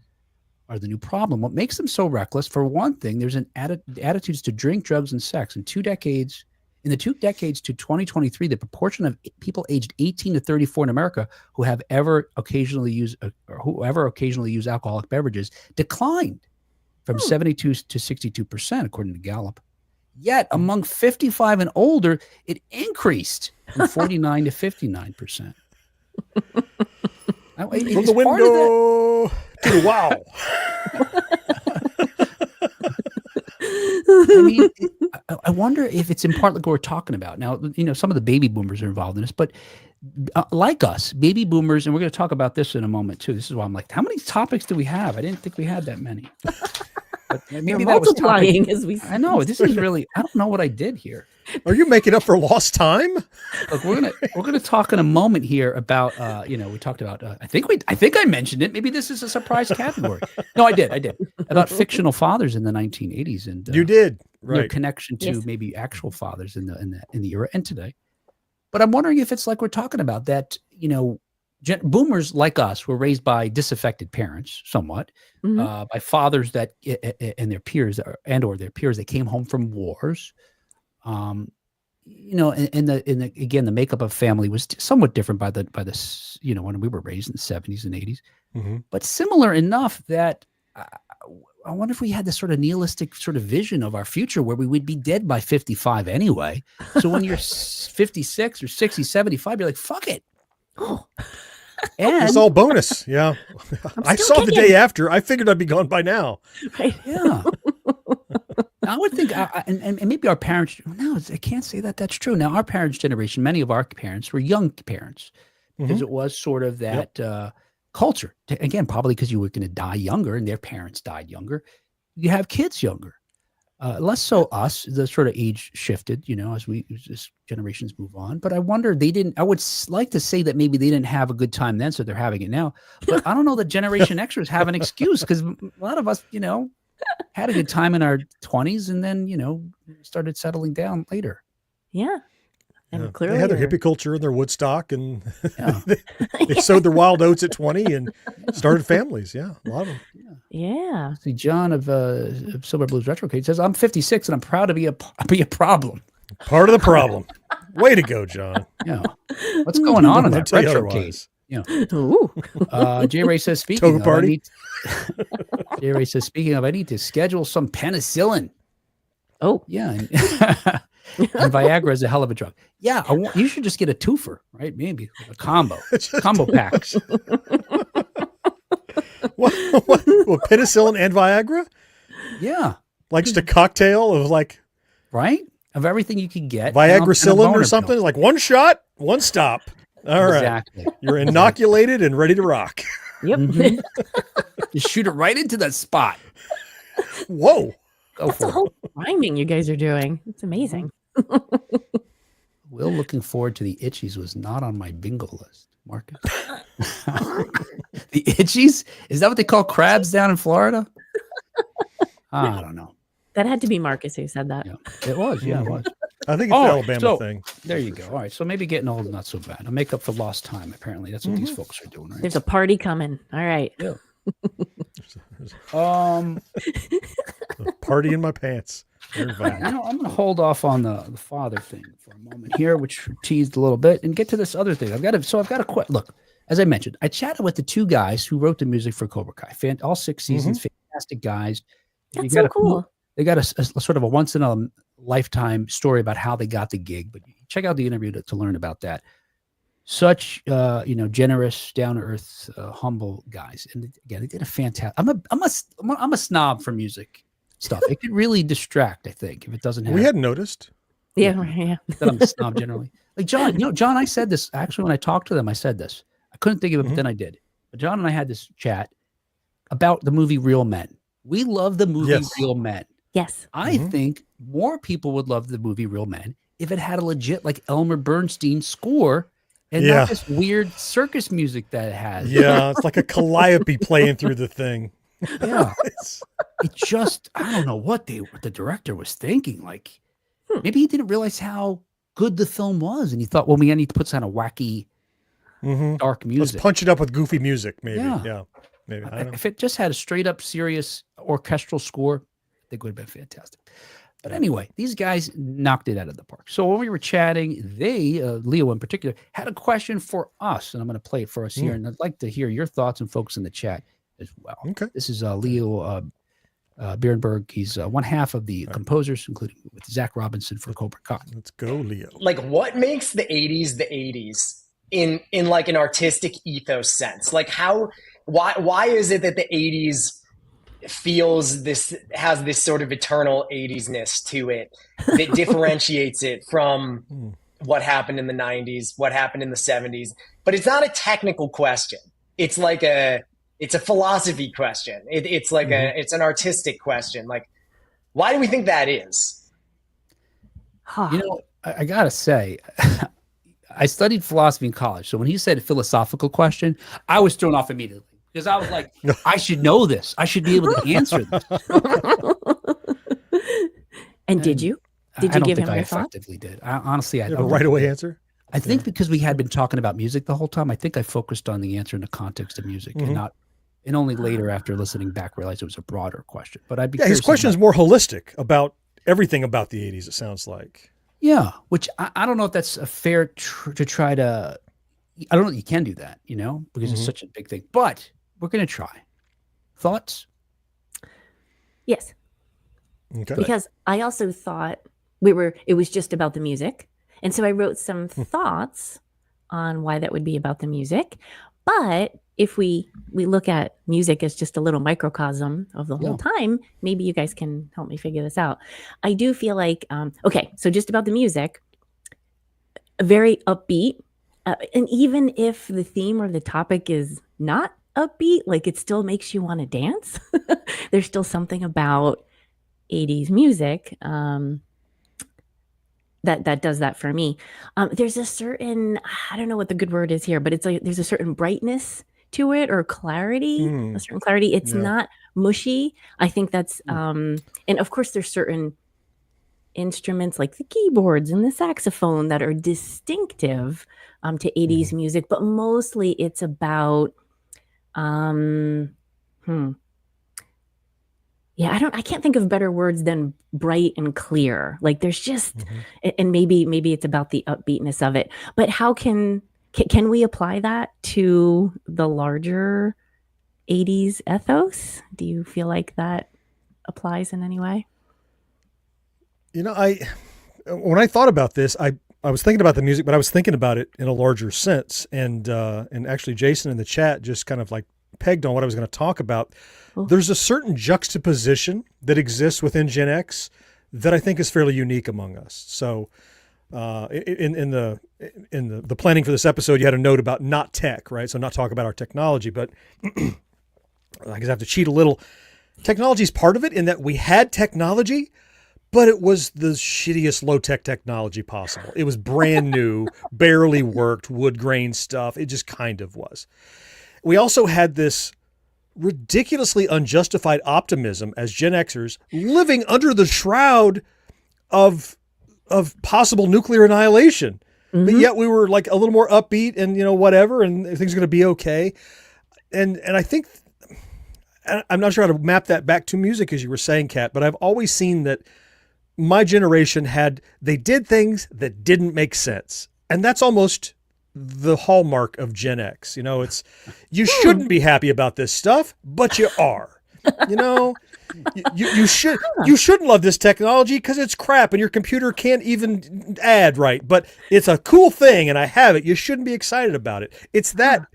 are the new problem. What makes them so reckless? For one thing, there's an attitudes to drink, drugs, and sex. In the 2 decades to 2023, the proportion of people aged 18 to 34 in America who have ever occasionally used alcoholic beverages declined from 72 to 62%, according to Gallup. Yet among 55 and older, it increased from 49 to 59%. From the window to the wow. I mean, I wonder if it's in part like what we're talking about. Now, some of the baby boomers are involved in this, but like us, baby boomers, and we're going to talk about this in a moment too. This is why I'm like, how many topics do we have? I didn't think we had that many. But maybe that was multiplying as we. I know this is really. I don't know what I did here. Are you making up for lost time? Look, we're gonna talk in a moment here about we talked about I think I mentioned it. Maybe this is a surprise category. No, I did about fictional fathers in the 1980s and you did right their connection to maybe actual fathers in the era and today. But I'm wondering if it's like we're talking about that. Boomers like us were raised by disaffected parents, somewhat by fathers that and their peers or their peers that came home from wars. Again, the makeup of family was somewhat different by the when we were raised in the 70s and 80s, but similar enough that I wonder if we had this sort of nihilistic sort of vision of our future where we would be dead by 55 anyway. So when you're 56 or 60, 75, you're like, fuck it. And it's all bonus. Yeah. I saw the day after. I figured I'd be gone by now. Right. Yeah. I would think, and maybe our parents, no, I can't say that that's true. Now, our parents' generation, many of our parents were young parents because it was sort of that culture. Again, probably because you were going to die younger and their parents died younger. You have kids younger. Less so us, the sort of age shifted, as generations move on. But I wonder I would like to say that maybe they didn't have a good time then, so they're having it now. But I don't know that Generation Xers have an excuse because a lot of us, had a good time in our 20s and then, started settling down later. Yeah. And clearly they had their hippie culture and their Woodstock and they sowed their wild oats at 20 and started families. Yeah. A lot of them. Yeah. See, John of Silver Blues Retrocade says, I'm 56 and I'm proud to be a problem. Part of the problem. Way to go, John. Yeah. What's going on in that retrocade? J Ray says, speaking of, I need to schedule some penicillin. Oh, yeah. And Viagra is a hell of a drug. Yeah. You should just get a twofer, right? Maybe a combo packs. What, penicillin and Viagra? Yeah. Like just a cocktail of right? Of everything you can get. Viagra-cillin or something? Pill. Like one shot, one stop. All right. Exactly. You're inoculated and ready to rock. Yep. Just shoot it right into that spot. Whoa. That's the whole rhyming you guys are doing. It's amazing. Will looking forward to the Itchies was not on my bingo list, Marcus. The Itchies? Is that what they call crabs down in Florida? I don't know. That had to be Marcus who said that. Yeah, it was. Yeah, it was. I think it's the Alabama thing. There you go. All right. So maybe getting old is not so bad. I'll make up for lost time, apparently. That's what these folks are doing, right? There's a party coming. All right. Yeah. Party in my pants. I'm going to hold off on the father thing for a moment here, which teased a little bit, and get to this other thing. I've got a look. As I mentioned, I chatted with the two guys who wrote the music for Cobra Kai. All 6 seasons, fantastic guys. That's so cool. They got a sort of a once in a lifetime story about how they got the gig, but check out the interview to learn about that. Such generous, down to earth, humble guys, and again, they did a fantastic. I'm a snob for music stuff. It could really distract, I think, if it doesn't have. We hadn't noticed. Yeah. That I'm a snob generally. Like John, John, I said this actually when I talked to them. I said this. I couldn't think of it, but then I did. But John and I had this chat about the movie Real Men. We love the movie Real Men. Yes. I think more people would love the movie Real Men if it had a legit Elmer Bernstein score and not this weird circus music that it has. Yeah, it's like a calliope playing through the thing. Yeah. It just, I don't know what the director was thinking. Like, maybe he didn't realize how good the film was. And he thought, well, we need to put some kind of wacky, dark music. Let's punch it up with goofy music, maybe. Yeah. Maybe. I don't know. If it just had a straight up serious orchestral score, I think it would have been fantastic. But anyway, these guys knocked it out of the park. So when we were chatting, they, Leo in particular, had a question for us, and I'm going to play it for us here. And I'd like to hear your thoughts and folks in the chat as well. Okay. This is Leo Birenberg. He's one half of the composers, including with Zach Robinson for Cobra Kai. Let's go, Leo. Like, what makes the 80s the 80s in like an artistic ethos sense? Like, why is it that the 80s has this sort of eternal 80s-ness to it that differentiates it from what happened in the 90s, what happened in the 70s? But it's not a technical question. It's like it's a philosophy question. It's like it's an artistic question. Like, why do we think that is? I gotta say, I studied philosophy in college. So when he said philosophical question, I was thrown off immediately. Because I was like, I should know this. I should be able to answer this. And did you? Did you give him your thought? I effectively did. Honestly, I don't. A right away answer? I think because we had been talking about music the whole time, I think I focused on the answer in the context of music and only later after listening back realized it was a broader question. But I'd be his question is more holistic about everything about the 80s, it sounds like. Yeah, which I don't know if that's a fair to try to. I don't know that you can do that, because it's such a big thing. But we're going to try. Thoughts? Yes. Okay. Because I also thought it was just about the music. And so I wrote some thoughts on why that would be about the music. But if we look at music as just a little microcosm of the whole time, maybe you guys can help me figure this out. I do feel like, okay, so just about the music, very upbeat. And even if the theme or the topic is not upbeat, like it still makes you want to dance. There's still something about 80s music that does that for me. There's a certain, I don't know what the good word is here, but it's like there's a certain brightness to it or clarity, a certain clarity. It's not mushy. I think that's, and of course there's certain instruments like the keyboards and the saxophone that are distinctive to 80s music, but mostly it's about, I can't think of better words than bright and clear. Like there's just, and maybe it's about the upbeatness of it, but how can we apply that to the larger 80s ethos? Do you feel like that applies in any way? When I thought about this, I was thinking about the music, but I was thinking about it in a larger sense. And actually Jason in the chat just kind of like pegged on what I was going to talk about. There's a certain juxtaposition that exists within Gen X that I think is fairly unique among us. So in the planning for this episode, you had a note about not tech, right? So not talk about our technology, but I guess I have to cheat a little. Technology is part of it in that we had technology, but it was the shittiest low-tech technology possible. It was brand new, barely worked, wood grain stuff. It just kind of was. We also had this ridiculously unjustified optimism as Gen Xers living under the shroud of possible nuclear annihilation. But yet we were like a little more upbeat and, whatever, and things are going to be okay. And I think, I'm not sure how to map that back to music, as you were saying, Kat, but I've always seen that my generation they did things that didn't make sense. And that's almost the hallmark of Gen X. It's, you shouldn't be happy about this stuff, but you are. You shouldn't love this technology because it's crap and your computer can't even add right, but it's a cool thing and I have it. You shouldn't be excited about it. It's that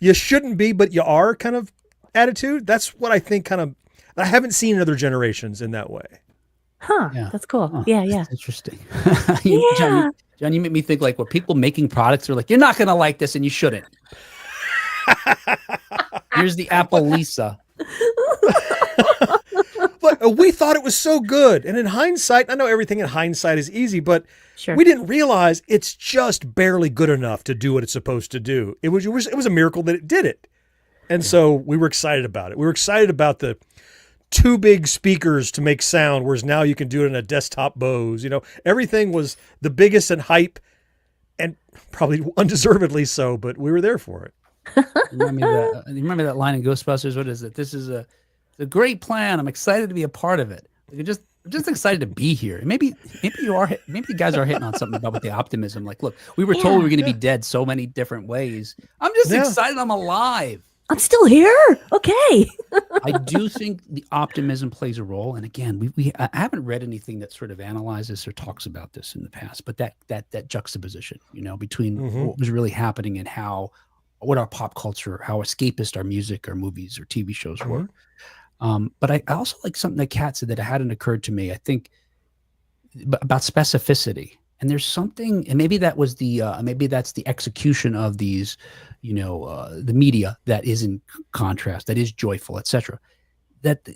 you shouldn't be, but you are kind of attitude. That's what I think I haven't seen in other generations in that way. Yeah. That's cool. Yeah. That's interesting. John, you make me think like what people making products are like, you're not going to like this and you shouldn't. Here's the Apple Lisa. But we thought it was so good. And in hindsight, I know everything in hindsight is easy, but we didn't realize it's just barely good enough to do what it's supposed to do. It was a miracle that it did it. And so we were excited about it. We were excited about the two big speakers to make sound, whereas now you can do it in a desktop Bose. Everything was the biggest and hype, and probably undeservedly so, but we were there for it. You remember that line in Ghostbusters? What is it? This is a great plan. I'm excited to be a part of it. I'm just excited to be here. Maybe you guys are hitting on something about with the optimism. Like, look, we were told we were going to be dead so many different ways. I'm just excited I'm alive. I'm still here. Okay. I do think the optimism plays a role. And again, I haven't read anything that sort of analyzes or talks about this in the past, but that juxtaposition, between what was really happening and what our pop culture, how escapist our music or movies or TV shows were. But I also like something that Kat said that hadn't occurred to me. I think about specificity. And there's something, and maybe that was maybe that's the execution of these, the media that is in contrast, that is joyful, etc. That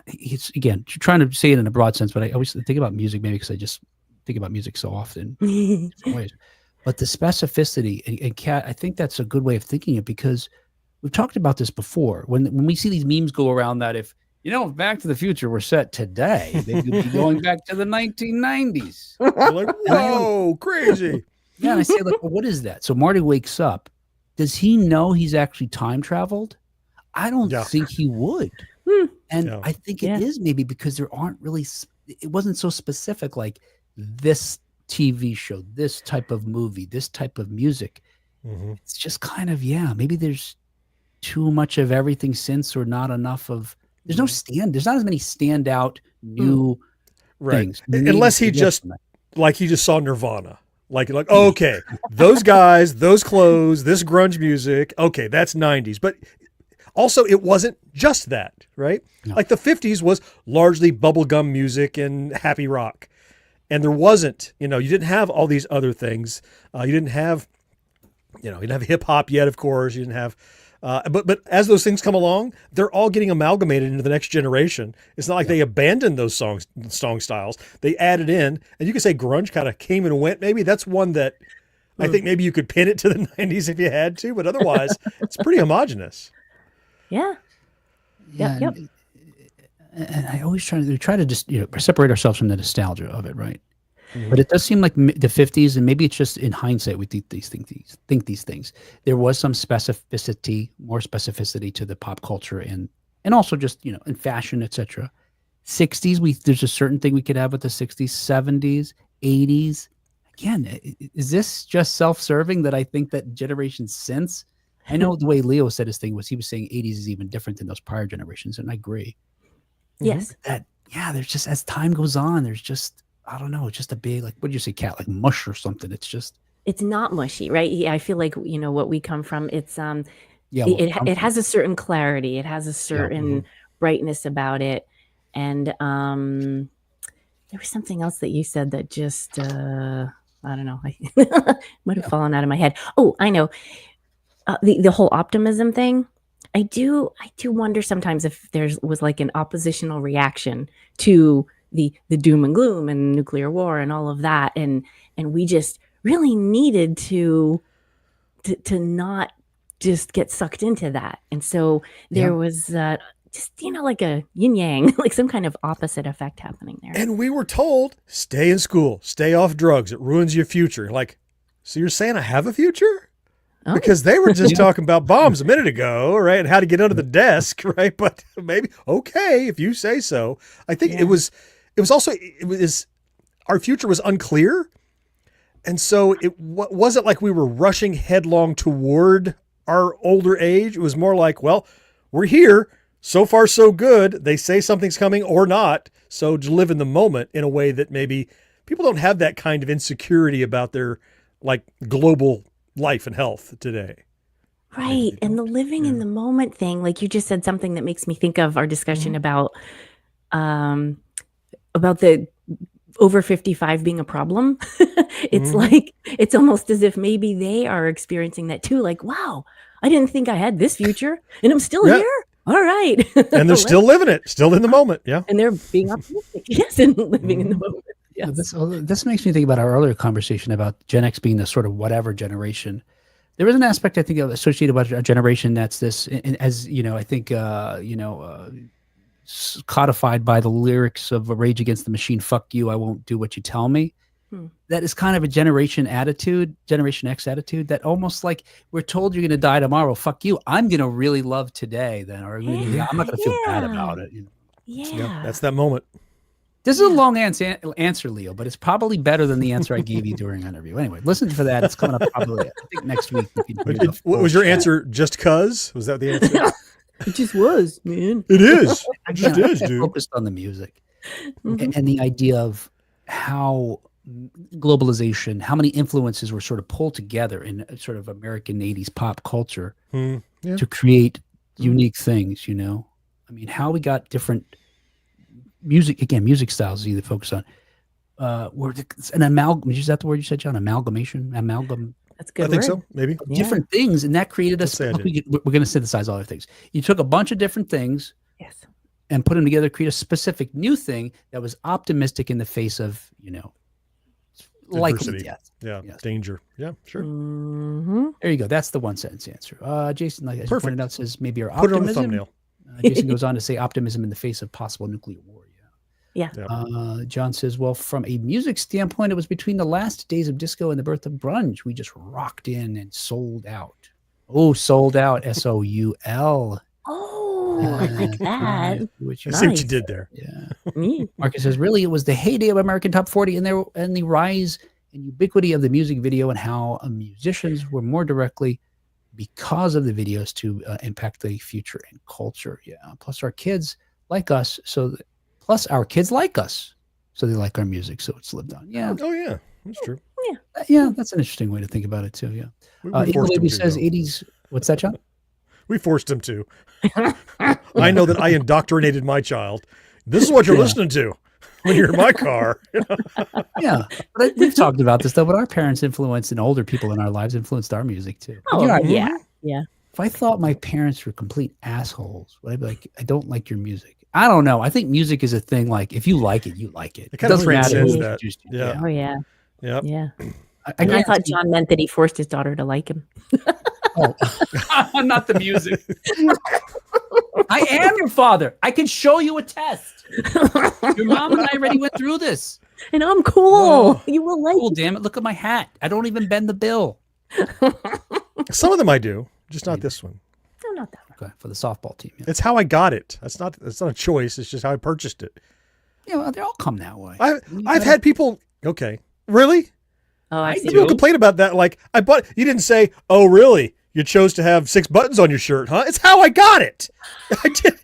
it's, again, trying to say it in a broad sense, but I always think about music maybe because I just think about music so often in different ways. But the specificity, and Kat, I think that's a good way of thinking it, because we've talked about this before. When we see these memes go around that if Back to the Future were set today, they could be going back to the 1990s. You're like, whoa, crazy. Yeah, and I say, like, well, what is that? So Marty wakes up. Does he know he's actually time traveled? I don't think he would. And I think it is maybe because there aren't really, it wasn't so specific like this TV show, this type of movie, this type of music. Mm-hmm. It's just kind of, maybe there's too much of everything since, or not enough of, there's not as many standout new things. Unless he just saw Nirvana. Like, okay, those guys, those clothes, this grunge music, okay, that's 90s. But also, it wasn't just that, right? No. Like the 50s was largely bubblegum music and happy rock. And there wasn't, you didn't have all these other things. You didn't have hip hop yet, of course. You didn't have, but as those things come along, they're all getting amalgamated into the next generation. It's not like they abandoned those song styles. They added in, and you could say grunge kind of came and went. Maybe that's one that I think maybe you could pin it to the 90s if you had to, but otherwise it's pretty homogenous. Yeah. Yep. And I always try to just separate ourselves from the nostalgia of it, right? Mm-hmm. But it does seem like the 50s, and maybe it's just in hindsight we think these things. There was some more specificity to the pop culture and also just in fashion, etc. 60s, there's a certain thing we could have with the 60s, 70s, 80s. Again, is this just self-serving that I think that generations since? I know the way Leo said his thing was he was saying 80s is even different than those prior generations, and I agree. Yes. There's just, as time goes on, there's just, I don't know, it's just a big, like, what did you say, Kat? Like mush or something. It's not mushy, right? Yeah, I feel like, what we come from, it's, Yeah, it has a certain clarity. It has a certain brightness about it. And there was something else that you said that just, I don't know, might have fallen out of my head. Oh, I know. The whole optimism thing. I do wonder sometimes if there was like an oppositional reaction to the doom and gloom and nuclear war and all of that, and we just really needed to not just get sucked into that, and so there was just like a yin yang, like some kind of opposite effect happening there. And we were told, stay in school, stay off drugs, it ruins your future. Like, so you're saying I have a future? Oh. Because they were just talking about bombs a minute ago, right? And how to get under the desk, right? But maybe, okay, if you say so. I think it was our future was unclear. And so it wasn't like we were rushing headlong toward our older age. It was more like, well, we're here. So far, so good. They say something's coming or not. So just live in the moment in a way that maybe people don't have that kind of insecurity about their like global life and health today. Right. And the living in the moment thing, like you just said something that makes me think of our discussion about the over 55 being a problem. It's like, it's almost as if maybe they are experiencing that too. Like, wow, I didn't think I had this future and I'm still here. All right. And they're still living it, still in the moment. Yeah. And they're being optimistic. Yes. And living in the moment. Yes. This makes me think about our earlier conversation about Gen X being the sort of whatever generation. There is an aspect I think associated with a generation that's this, as I think codified by the lyrics of Rage Against the Machine. Fuck you, I won't do what you tell me. That is kind of a Generation X attitude. That almost like we're told you're going to die tomorrow. Fuck you, I'm going to really love today. Then, or I'm not going to feel bad about it. Yeah, that's that moment. This is a long answer, Leo, but it's probably better than the answer I gave you during our interview. Anyway, listen for that. It's coming up probably, I think, next week. What was your answer? Just cause? Was that the answer? It just was, man. It is. It just is, dude. Focused on the music and the idea of how globalization, how many influences were sort of pulled together in sort of American 80s pop culture to create unique things, I mean, how we got different music styles is either focused on an amalgam. Is that the word you said, John? Amalgamation? That's a good. I think so, maybe. Different things, and that created us. We're going to synthesize all other things. You took a bunch of different things, and put them together, create a specific new thing that was optimistic in the face of, likely death. Danger. Yeah, sure. There you go. That's the one sentence answer. Jason, like as you pointed out, says maybe our put optimism. it on the thumbnail. Jason goes on to say optimism in the face of possible nuclear war. Yeah. John says, well, from a music standpoint, it was between the last days of disco and the birth of grunge. We just rocked in and sold out. Oh, sold out. SOUL. Oh, I like that. I see what you did there. Yeah. Marcus says, really, it was the heyday of American Top 40 and the rise and ubiquity of the music video and how musicians were more directly because of the videos to impact the future and culture. Yeah. Plus our kids like us. Plus our kids like us. So they like our music. So it's lived on. Yeah. Oh yeah. That's true. Yeah. That's an interesting way to think about it too. Yeah. Eagle Baby says 80s. What's that, John? We forced him to. I know that I indoctrinated my child. This is what you're listening to when you're in my car. Yeah. But we've talked about this though, but our parents influenced and older people in our lives influenced our music too. Oh, yeah. If I thought my parents were complete assholes, would I be like, I don't like your music? I don't know. I think music is a thing. Like, if you like it, you like it. It kind of doesn't matter who that. introduced you. Yeah. Oh, yeah. Yep. Yeah. I thought John meant that he forced his daughter to like him. Oh, not the music. I am your father. I can show you a test. Your mom and I already went through this. And I'm cool. Oh, you will like cool, damn it. Look at my hat. I don't even bend the bill. Some of them I do, just not this one. No, not that one. Okay, for the softball team. Yeah. It's how I got it. That's not a choice. It's just how I purchased it. Yeah, well, they all come that way. I've had people. Okay, really? Oh, I see. People complain about that. Like, I bought. You didn't say, "Oh, really? You chose to have 6 buttons on your shirt, huh?" It's how I got it. I did.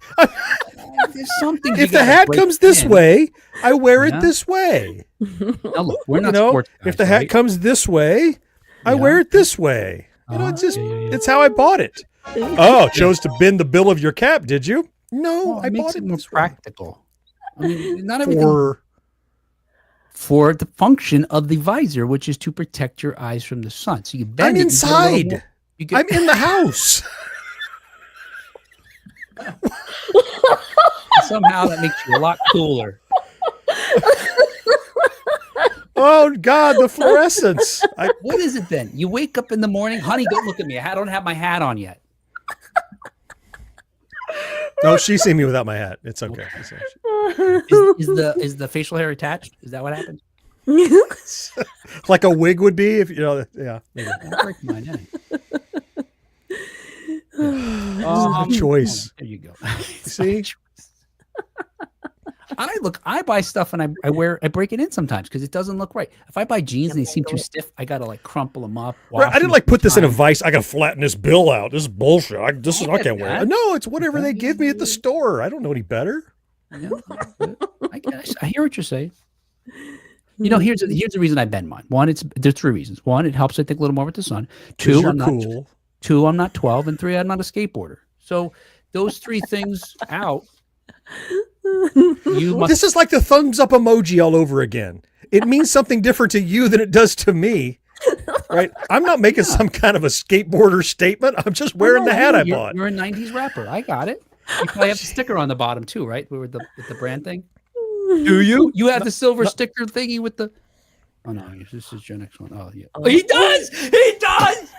There's something. If the hat comes this way, I wear it this way. Now look, we're not sports guys, if the hat comes this way, I wear it this way. It's just it's how I bought it. Oh, chose to bend the bill of your cap, did you? No, well, I bought it more practical. I mean, not everything for the function of the visor, which is to protect your eyes from the sun. So you bend. I'm inside. I'm in the house. Somehow that makes you a lot cooler. Oh God, the fluorescence. What is it then? You wake up in the morning, honey, don't look at me. I don't have my hat on yet. No, she's seen me without my hat. It's okay. Is the facial hair attached? Is that what happened? Like a wig would be, if yeah. Maybe. I'll break mine, choice. There you go. See? I buy stuff and I break it in sometimes because it doesn't look right. If I buy jeans and they seem too stiff, I gotta like crumple them up. Right, I didn't put this in a vice. I gotta flatten this bill out. This is bullshit. I can't wear it. No, it's whatever they give me at the store. I don't know any better. Yeah, I hear what you're saying. Here's the reason I bend mine. One, there's 3 reasons. One, it helps I think a little more with the sun. 2, I'm cool. 2, I'm not 12, and 3, I'm not a skateboarder. So those 3 things out. This is like the thumbs up emoji all over again. It means something different to you than it does to me, right? I'm not making some kind of a skateboarder statement. I'm just wearing the hat I bought. You're a 90s rapper. I got it. You probably have the sticker on the bottom too, right? With the brand thing. Do you? You have the silver sticker thingy with the. Oh no, this is your next one. Oh yeah. Oh, he does. He does.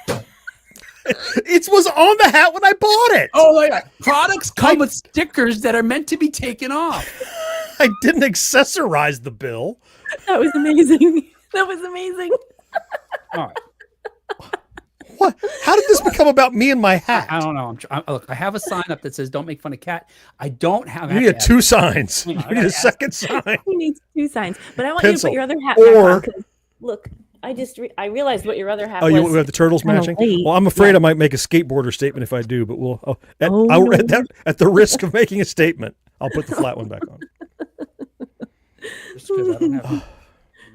It was on the hat when I bought it. Oh my God. Products come with stickers that are meant to be taken off. I didn't accessorize the bill. That was amazing. That was amazing. All right. What? How did this become about me and my hat? I don't know. Look, I have a sign up that says "Don't make fun of cat." I don't have. You need 2 signs. You need a second sign. He needs 2 signs. But I want you to put your other hat back on. Look, I realized what your other hat was. Oh, you have the turtles matching? Well, I'm afraid I might make a skateboarder statement if I do, but we'll. At the risk of making a statement, I'll put the flat one back on. Just because I don't have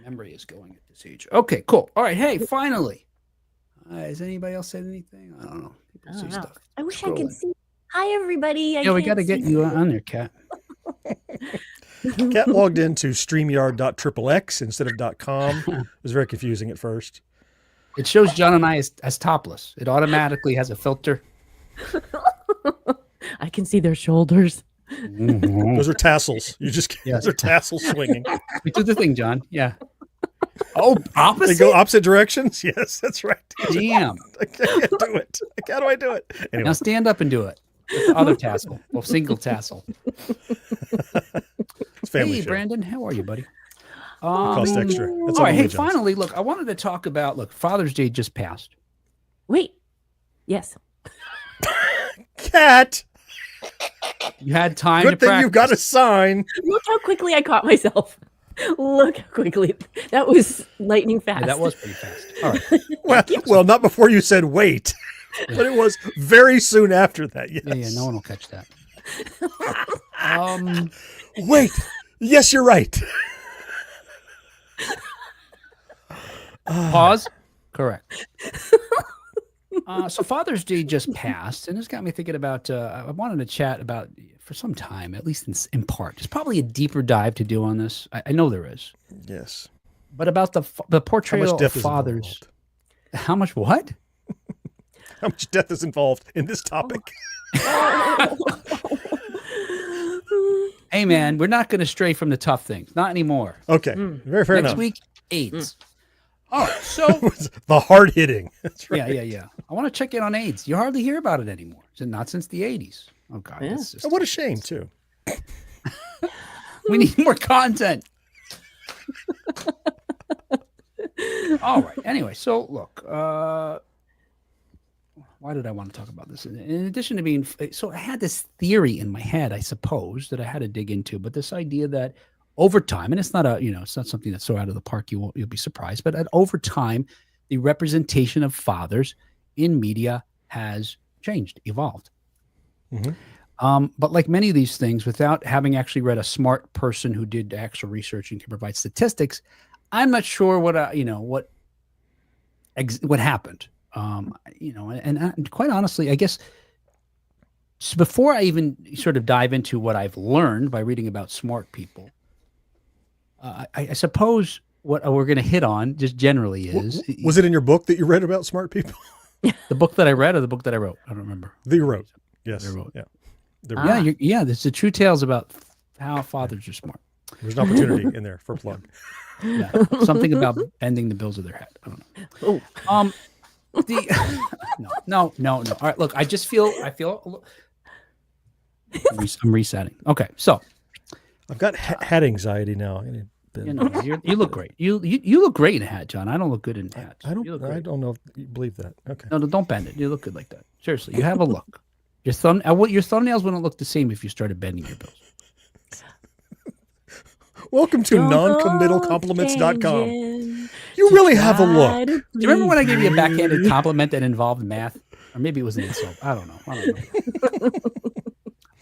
memory is going at this age. Okay, cool. All right, hey, finally. Has anybody else said anything? I don't know. People see stuff. I wish I could see. Hi, everybody. We got to get you on there, Kat. Kat logged into StreamYard.xxx instead of .com. It was very confusing at first. It shows John and I as topless. It automatically has a filter. I can see their shoulders. Mm-hmm. Those are tassels. Those are tassels swinging. We do the thing, John. Yeah. Oh, opposite? They go opposite directions? Yes, that's right. Damn. I can't do it. How do I do it? Anyway. Now stand up and do it. With the other tassel. Well, single tassel. It's family hey, show. Brandon. How are you, buddy? Cost extra. That's all right. Hey, finally, look, I wanted to talk about, Father's Day just passed. Wait. Yes. Kat. You had time Good to thing practice. you got a sign. Look how quickly I caught myself. Look how quickly that was lightning fast. Yeah, that was pretty fast. All right. Well, not before you said wait, but it was very soon after that. Yes. Yeah, no one will catch that. Wait. Yes, you're right. Pause. Correct. So Father's Day just passed, and it's got me thinking about. I wanted to chat about for some time, at least in part. There's probably a deeper dive to do on this. I know there is. Yes. But about the portrayal of fathers. Involved? How much what? How much death is involved in this topic? Hey, man, we're not going to stray from the tough things. Not anymore. Okay. Very fair Next enough. week, AIDS. All right. So, the hard hitting. That's right. yeah. I want to check in on AIDS. You hardly hear about it anymore. Not since the 80s. Oh, God. Yeah. Oh, what a shame, too. We need more content. All right. Anyway, so look, why did I want to talk about this? In addition to being, so I had this theory in my head, I suppose, that I had to dig into, but this idea that over time, and it's not it's not something that's so out of the park you'll be surprised, but over time, the representation of fathers in media has changed, evolved. Mm-hmm. But like many of these things, without having actually read a smart person who did actual research and can provide statistics, I'm not sure what happened. And quite honestly, I guess before I even sort of dive into what I've learned by reading about smart people, I suppose what we're going to hit on just generally is... Was it in your book that you read about smart people? The book that I read or the book that I wrote? I don't remember. That you wrote. Yes. I wrote. Yeah. There's the true tales about how fathers are smart. There's an opportunity in there for a plug. Yeah, something about bending the bills of their head. I don't know. Oh. No. All right, look, I feel I'm resetting. Okay, so I've got hat anxiety now. You look great. You look great in a hat, John. I don't look good in hats. I don't know if you believe that. Okay. No, don't bend it. You look good like that. Seriously, you have a look. Your thumbnails wouldn't look the same if you started bending your bills. Welcome to noncommittalcompliments.com. You really have a look. Do you remember when I gave you a backhanded compliment that involved math? Or maybe it was an insult. I don't know.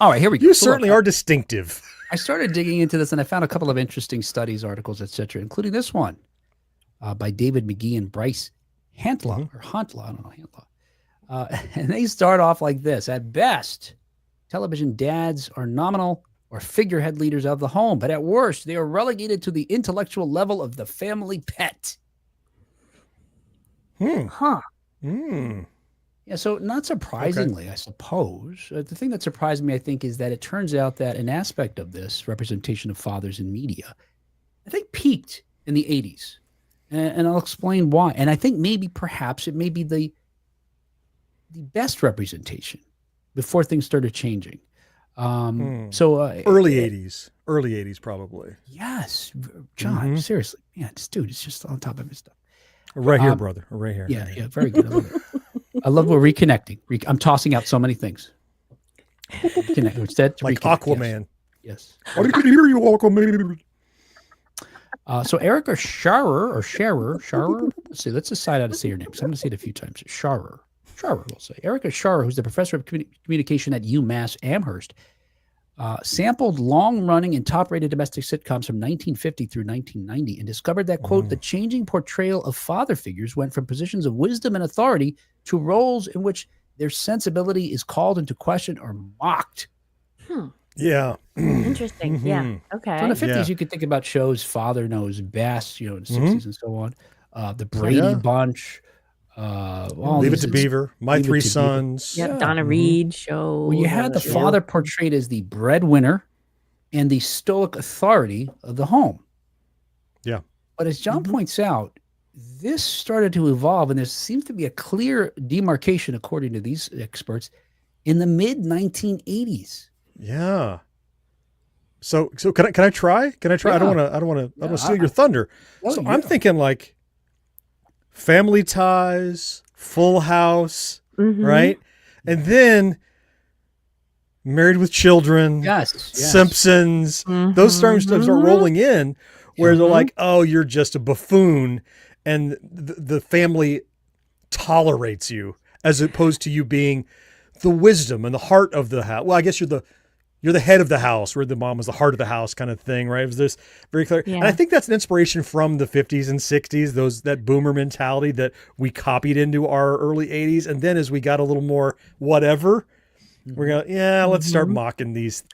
All right, here we go. You certainly are distinctive. I started digging into this, and I found a couple of interesting studies, articles, etc., including this one by David McGee and Bryce Hantla, or Hantla, I don't know, Hantla. And they start off like this. At best, television dads are nominal or figurehead leaders of the home, but at worst, they are relegated to the intellectual level of the family pet. Huh. Yeah, so not surprisingly, I suppose, the thing that surprised me, I think, is that it turns out that an aspect of this representation of fathers in media, I think, peaked in the 80s. And I'll explain why. And I think perhaps it may be the best representation before things started changing. So early 80s probably. Yes, John, seriously. Yeah, this dude is just on top of his stuff. Right here, brother. Right here. Yeah, very good. I love it. I love we're reconnecting. I'm tossing out so many things. Reconnect. Instead, like Aquaman. Yes. I can hear you, Aquaman. So Erica Sharer. Let's see. Let's decide how to say your name. So I'm going to say it a few times. Sharer, we'll say. Erica Sharer, who's the professor of communication at UMass Amherst, sampled long-running and top-rated domestic sitcoms from 1950 through 1990 and discovered that, quote, the changing portrayal of father figures went from positions of wisdom and authority to roles in which their sensibility is called into question or mocked. Yeah. Interesting. Yeah. Okay. So in the 50s, you could think about shows Father Knows Best, in the 60s and so on. The Brady Bunch. Leave It to Beaver. My Three Sons. Yeah, Donna Reed show. Well, you had the father portrayed as the breadwinner and the stoic authority of the home. Yeah. But as John points out, this started to evolve, and there seems to be a clear demarcation, according to these experts, in the mid-1980s. Yeah. So can I try? Can I try? Yeah. I don't want to steal your thunder. So I'm thinking like Family Ties, Full House, right? And then Married with Children, yes. Simpsons, those start rolling in, where they're like, oh, you're just a buffoon, and the family tolerates you as opposed to you being the wisdom and the heart of the house. Well, I guess you're the head of the house, where the mom was the heart of the house kind of thing, right? It was this very clear. Yeah. And I think that's an inspiration from the 50s and 60s, that boomer mentality that we copied into our early 80s. And then as we got a little more whatever, we're going to, let's start mocking these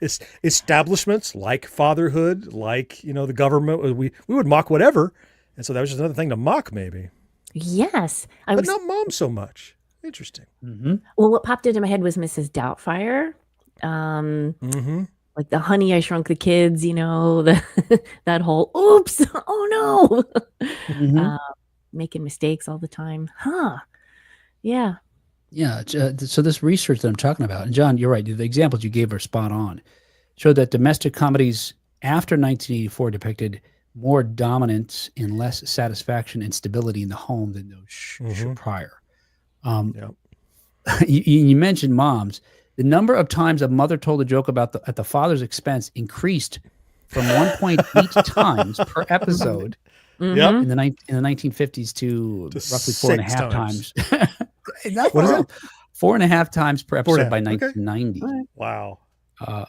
establishments like fatherhood, like, the government. We would mock whatever. And so that was just another thing to mock, maybe. Yes. But not mom so much. Interesting. Well, what popped into my head was Mrs. Doubtfire. Like the Honey, I Shrunk the Kids, that whole, oops, oh no, making mistakes all the time. Yeah. Yeah. So this research that I'm talking about, and John, you're right. The examples you gave are spot on. Showed that domestic comedies after 1984 depicted more dominance and less satisfaction and stability in the home than those prior. You mentioned moms. The number of times a mother told a joke at the father's expense increased from 1.8 times per episode in the 1950s to roughly 4.5 times. What is it? 4.5 times per episode by 1990. Okay. Wow. I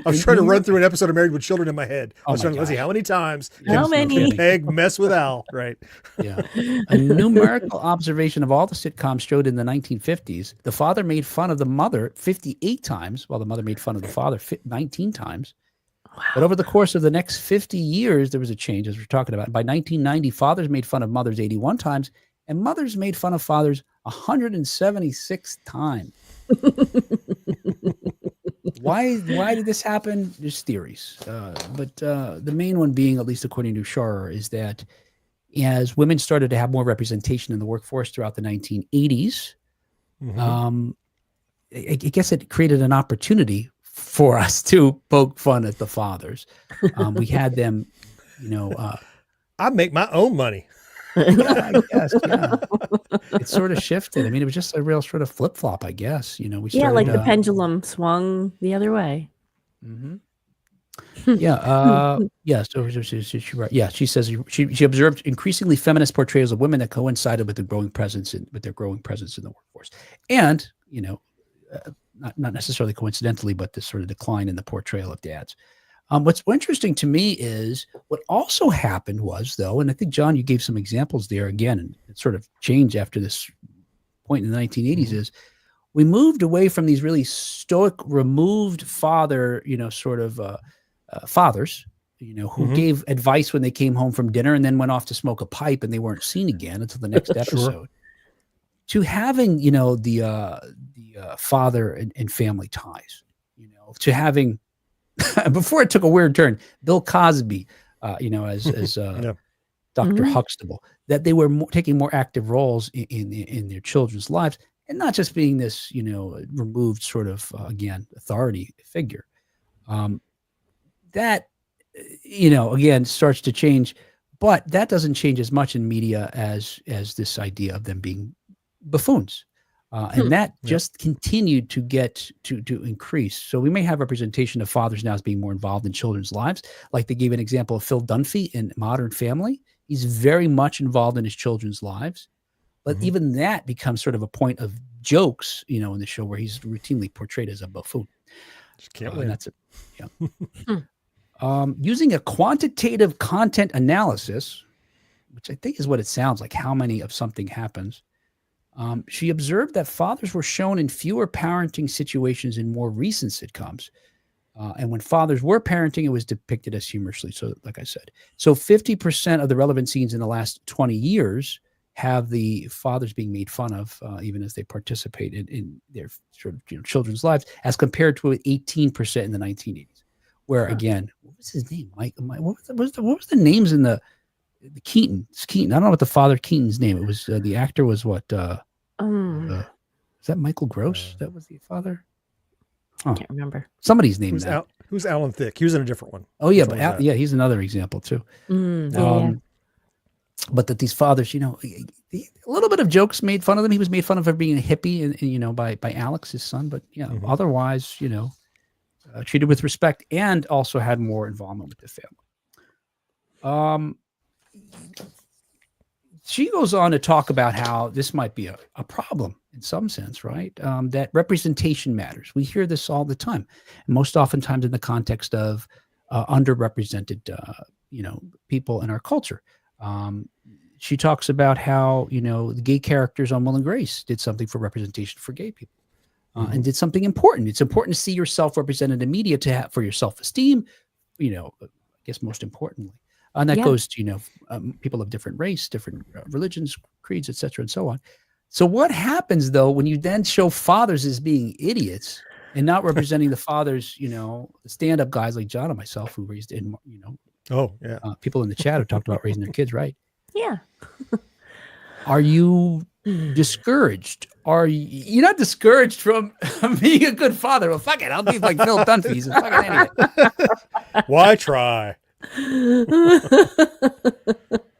was trying to run through an episode of Married with Children in my head. I was trying to see how many times can Peg mess with Al, right? Yeah. A numerical observation of all the sitcoms showed in the 1950s, the father made fun of the mother 58 times, while the mother made fun of the father 19 times. Wow. But over the course of the next 50 years, there was a change, as we're talking about. By 1990, fathers made fun of mothers 81 times, and mothers made fun of fathers 176 times. Why did this happen? There's theories, but the main one being, at least according to Sharer, is that as women started to have more representation in the workforce throughout the 1980s, I guess it created an opportunity for us to poke fun at the fathers. We had them, I make my own money. Yeah, I guess. Yeah. It sort of shifted. I mean, it was just a real sort of flip flop, I guess. We started, like the pendulum swung the other way. Yeah. Yeah. So she right. Yeah. She says she observed increasingly feminist portrayals of women that coincided with their growing presence in the workforce, and not necessarily coincidentally, but this sort of decline in the portrayal of dads. What's interesting to me is what also happened was, though, and I think, John, you gave some examples there again, and it sort of changed after this point in the 1980s, is we moved away from these really stoic, removed father, fathers, who gave advice when they came home from dinner and then went off to smoke a pipe and they weren't seen again until the next episode, to having, the father and family ties, to having, before it took a weird turn, Bill Cosby, as Dr. Huxtable, that they were taking more active roles in their children's lives, and not just being this, removed sort of, again, authority figure. That, again, starts to change, but that doesn't change as much in media as this idea of them being buffoons. And that just continued to get to increase. So we may have representation of fathers now as being more involved in children's lives. Like they gave an example of Phil Dunphy in Modern Family. He's very much involved in his children's lives. But even that becomes sort of a point of jokes, in the show where he's routinely portrayed as a buffoon. Just can't win. That's it. Yeah. Using a quantitative content analysis, which I think is what it sounds like, how many of something happens. She observed that fathers were shown in fewer parenting situations in more recent sitcoms. And when fathers were parenting, it was depicted as humorously. So, like I said, 50% of the relevant scenes in the last 20 years have the fathers being made fun of, even as they participate in their sort of children's lives, as compared to 18% in the 1980s. Where again, what was his name? Mike. What was the names in the Keaton? It's Keaton. I don't know what the father Keaton's name. It was the actor was what. Is that Michael Gross? That was the father. I can't remember. Somebody's name. Who's Alan Thicke? He was in a different one. Oh yeah, but he's another example too. But that these fathers, a little bit of jokes made fun of them. He was made fun of for being a hippie, and by Alex, his son. But otherwise, treated with respect, and also had more involvement with the family. She goes on to talk about how this might be a problem in some sense, right? That representation matters. We hear this all the time, and most oftentimes in the context of underrepresented, people in our culture. She talks about how, the gay characters on Will and Grace did something for representation for gay people. And did something important. It's important to see yourself represented in media for your self-esteem, I guess most importantly. And that goes to, people of different race, different religions, creeds, et cetera, and so on. So what happens, though, when you then show fathers as being idiots and not representing the fathers, stand-up guys like John and myself who raised in, people in the chat who talked about raising their kids right. Yeah. Are you discouraged? You're not discouraged from being a good father? Well, fuck it. I'll be like Phil Dunphy. He's a fucking idiot. Why try?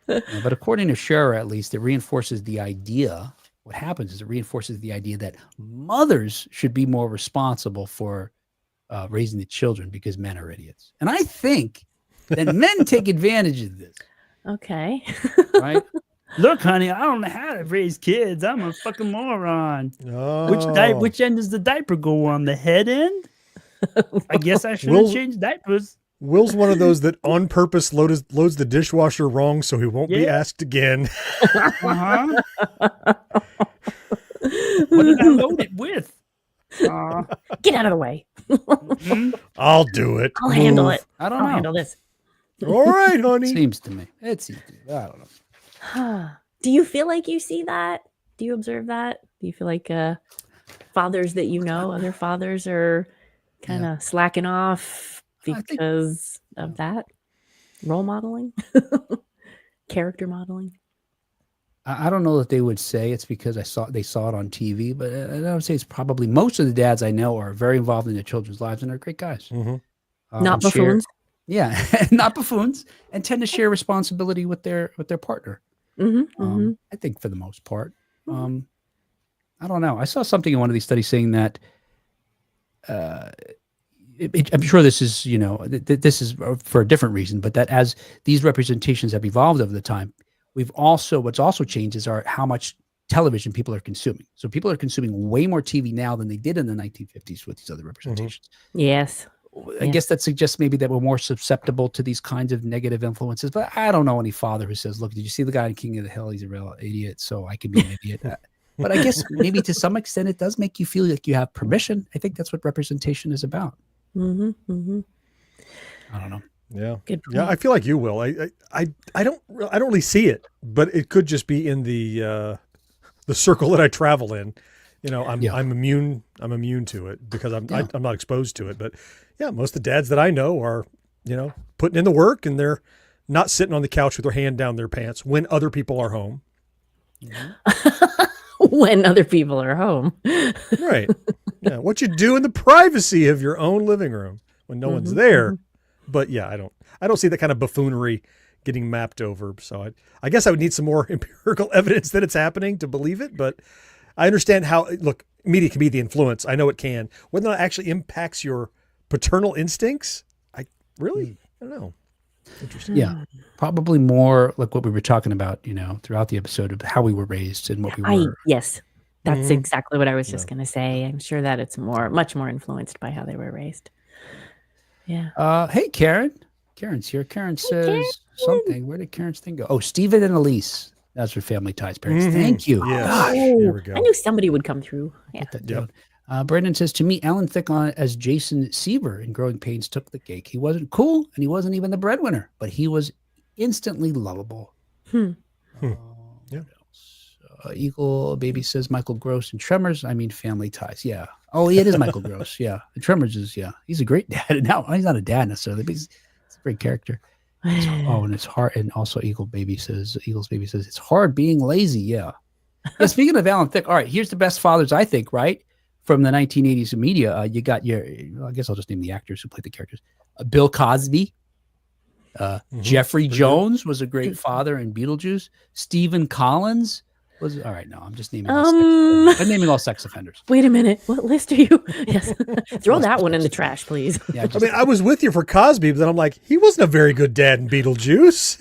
But according to Scherer, at least, it reinforces the idea. What happens is it reinforces the idea that mothers should be more responsible for raising the children because men are idiots. And I think that men take advantage of this. Okay. Right? Look, honey, I don't know how to raise kids. I'm a fucking moron. Oh. Which end does the diaper go on? The head end? I guess I should have changed diapers. Will's one of those that on purpose loads the dishwasher wrong so he won't be asked again. Uh-huh. What did I load it with? Get out of the way. I'll do it. I'll handle it. I don't I'll know. handle this. All right, honey. Seems to me. It seems to me. I don't know. Do you feel like you see that? Do you observe that? Do you feel like fathers that other fathers are kind of slacking off because of that? Role modeling? Character modeling? I don't know that they would say it's because they saw it on TV, but I would say it's probably most of the dads I know are very involved in their children's lives and are great guys. Mm-hmm. Not buffoons? Not buffoons, and tend to share responsibility with their partner. I think for the most part. I don't know. I saw something in one of these studies saying that I'm sure this is, this is for a different reason, but that as these representations have evolved over the time, what's also changed is how much television people are consuming. So people are consuming way more TV now than they did in the 1950s with these other representations. Yes. I guess that suggests maybe that we're more susceptible to these kinds of negative influences, but I don't know any father who says, look, did you see the guy in King of the Hill? He's a real idiot, so I can be an idiot. But I guess maybe to some extent it does make you feel like you have permission. I think that's what representation is about. I don't know. Yeah. Good point. Yeah, I feel like you will. I don't really see it, but it could just be in the circle that I travel in. I'm immune to it because I'm not exposed to it. But yeah, most of the dads that I know are, putting in the work, and they're not sitting on the couch with their hand down their pants when other people are home. When other people are home. Right. Yeah. What you do in the privacy of your own living room when no one's there. But yeah, I don't see that kind of buffoonery getting mapped over. So I guess I would need some more empirical evidence that it's happening to believe it. But I understand how, look, media can be the influence. I know it can. Whether that actually impacts your paternal instincts, I don't know. Interesting. Yeah, probably more like what we were talking about, throughout the episode of how we were raised and what we were. Yes, that's exactly what I was just going to say. I'm sure that it's much more influenced by how they were raised. Yeah. Hey, Karen. Karen's here. Karen says something. Where did Karen's thing go? Oh, Stephen and Elise. That's her Family Ties parents. Thank you. Yeah. There we go. I knew somebody would come through. Yeah. Brandon says, to me, Alan Thicke as Jason Seaver in Growing Pains took the cake. He wasn't cool, and he wasn't even the breadwinner, but he was instantly lovable. Yeah. Eagle Baby says, Michael Gross in Tremors. I mean, Family Ties. Yeah. Oh, it is Michael Gross. Yeah. And Tremors is, he's a great dad. Now, he's not a dad necessarily, but he's a great character. And it's hard. And also Eagles Baby says, it's hard being lazy. Yeah. Speaking of Alan Thicke, all right, here's the best fathers, I think, right? From the 1980s media, you got I guess I'll just name the actors who played the characters. Bill Cosby. Jeffrey Jones was a great father in Beetlejuice. Stephen Collins. Was all right. No, I'm just naming. I'm naming all sex offenders. Wait a minute. What list are you? Yes, throw that one in the trash, please. Yeah, I mean, I was with you for Cosby, but then I'm like, he wasn't a very good dad in Beetlejuice.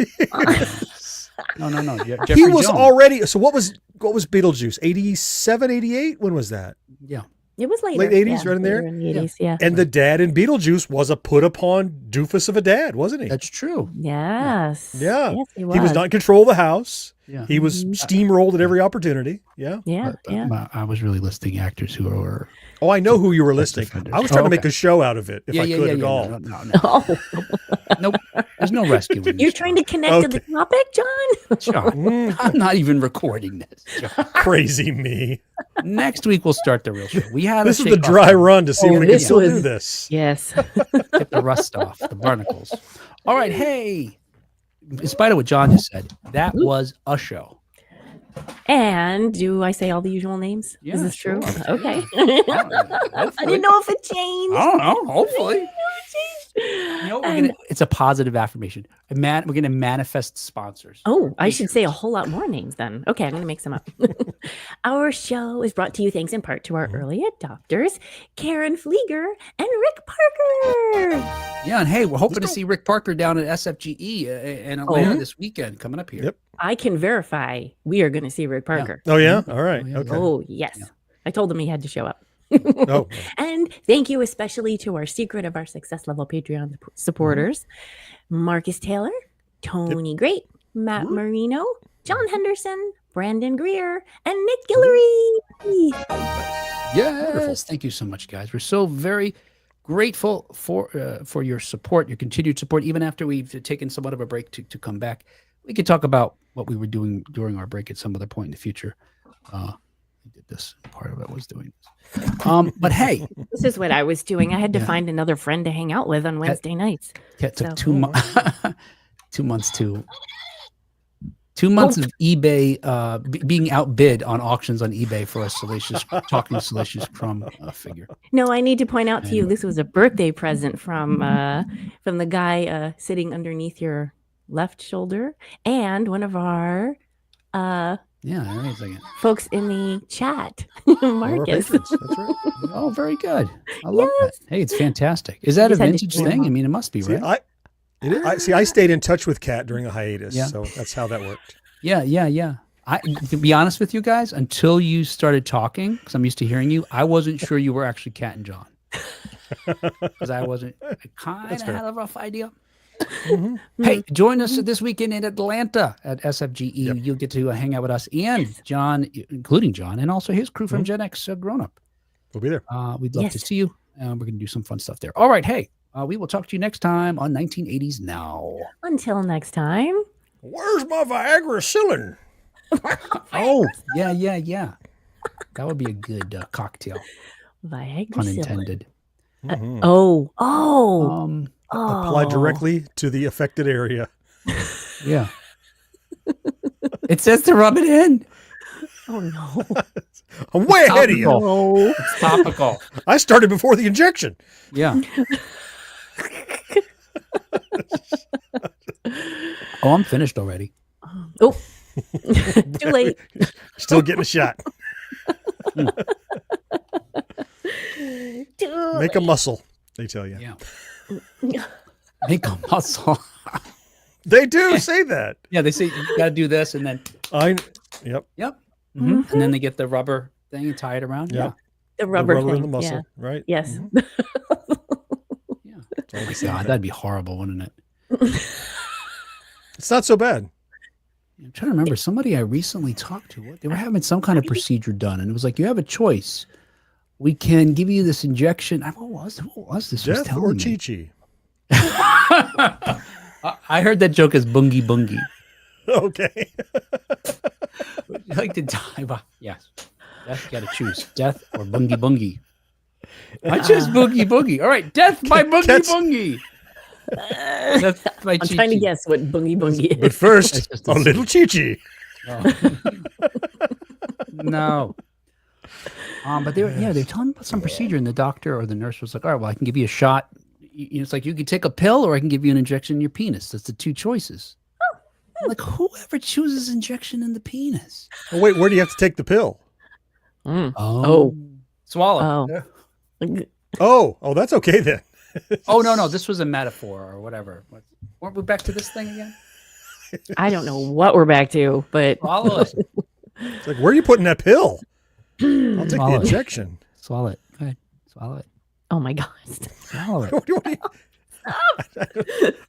no. He Jeffrey was Jones. already. So what was Beetlejuice? 87, 88? When was that? Yeah. It was later. Late 80s, right in there? In the 80s, yeah. And the dad in Beetlejuice was a put upon doofus of a dad, wasn't he? That's true. Yes. Yeah. Yes, he He was not in control of the house. Yeah. He was steamrolled at every opportunity. Yeah. Yeah. Yeah. I was really listing actors who were. Oh, I know who you were listing. offenders. I was trying to make okay. a show out of it if I could at all. No. Oh, Nope. There's no rescue. in you're this trying to connect to the topic, John? show. John, I'm not even recording this. John. Crazy me. Next week we'll start the real show. We had This to is the shake off dry run to see if we can this still do was- this. Yes. get the rust off, the barnacles. All right, hey. In spite of what John just said, that was a show. And do I say all the usual names? Yeah, Is this true? sure. Okay. Yeah, I didn't know if it changed. I don't know. Hopefully. You know, it's a positive affirmation. We're going to manifest sponsors. Oh, I should say a whole lot more names then. Okay, I'm going to make some up. Our show is brought to you thanks in part to our early adopters, Karen Flieger and Rick Parker. Yeah, and hey, we're hoping to see Rick Parker down at SFGE in Atlanta this weekend coming up here. Yep. I can verify we are going to see Rick Parker. Oh, yeah? All right. Oh, yeah. Okay. Oh, yes. I told him he had to show up. Oh, And thank you especially to our Secret of Our Success Level Patreon supporters, Marcus Taylor, Tony Great, Matt Marino, John Henderson, Brandon Greer, and Nick Guillory. Yes. Thank you so much, guys. We're so very grateful for your support, your continued support, even after we've taken somewhat of a break to come back. We could talk about what we were doing during our break at some other point in the future. We did this. Part of it was doing this. But hey, This is what I was doing. I had to find another friend to hang out with on Wednesday nights. it took So- 2 months. 2 months to 2 months of eBay being outbid on auctions on eBay for a salacious crumb figure. No, I need to point out to you this was a birthday present from the guy sitting underneath your left shoulder and one of our Yeah, wait a second. folks in the chat, our Marcus. patrons. That's right. Oh, very good. I love that. Hey, it's fantastic. Is that a just had to vintage show him thing? I off. mean, it must be, See, right? I stayed in touch with Kat during a hiatus, Yeah. so that's how that worked. Yeah. To be honest with you guys, until you started talking, because I'm used to hearing you, I wasn't sure you were actually Kat and John. Because I kind of fair. had a rough idea. Hey, join us this weekend in Atlanta at SFGE. You'll get to hang out with us and John, including John, and also his crew from Gen X Grown Up. We'll be there. We'd love to Yes. see you. We're going to do some fun stuff there. All right. Hey, we will talk to you next time on 1980s Now. Until next time. Where's my Viagra ceiling? Oh, yeah. That would be a good cocktail, Viagra pun Silver. intended. Oh. Apply directly to the affected area. Yeah. It says to rub it in. Oh no. I'm way ahead of you. Topical. It's topical. I started before the injection. Yeah. Oh, I'm finished already. Oh. Too late. Still getting a shot. Make a muscle, they tell you. Yeah. Make a muscle. They do say that. Yeah, they say you got to do this and then. Yep. Yep. Mhm. And then they get the rubber thing and tie it around. Yep. The The rubber, rubber thing. in the muscle, Yeah. right? Yes. Yeah. Oh my God, that'd be horrible, wouldn't it? It's not so bad. I'm trying to remember somebody I recently talked to. They were having some kind of procedure done, and it was like, you have a choice. We can give you this injection. What was this? Was Death telling or me? Chi-Chi? I heard that joke as bungie bungie. Okay. You like to die by yes. Death, you got to choose death or bungie bungie. I choose boogie boogie. All right, death by boogie Catch- bungie. That's my I'm trying to Chi-Chi. guess what Boogie Boogie is. But first, It's just a little Chi-Chi. No. But they're telling me about some procedure, and the doctor or the nurse was like, "All right, well, I can give you a shot. It's like you can take a pill, or I can give you an injection in your penis. That's the two choices." Like, whoever chooses injection in the penis? Oh, wait, where do you have to take the pill? Oh. Swallow. Oh, that's okay then. Oh, no. This was a metaphor or whatever. Weren't we back to this thing again? I don't know what we're back to, but Swallow it. It's like, where are you putting that pill? I'll take Swallow the it. injection. Swallow it. Go ahead. Swallow it. oh my god. Swallow it. What do you-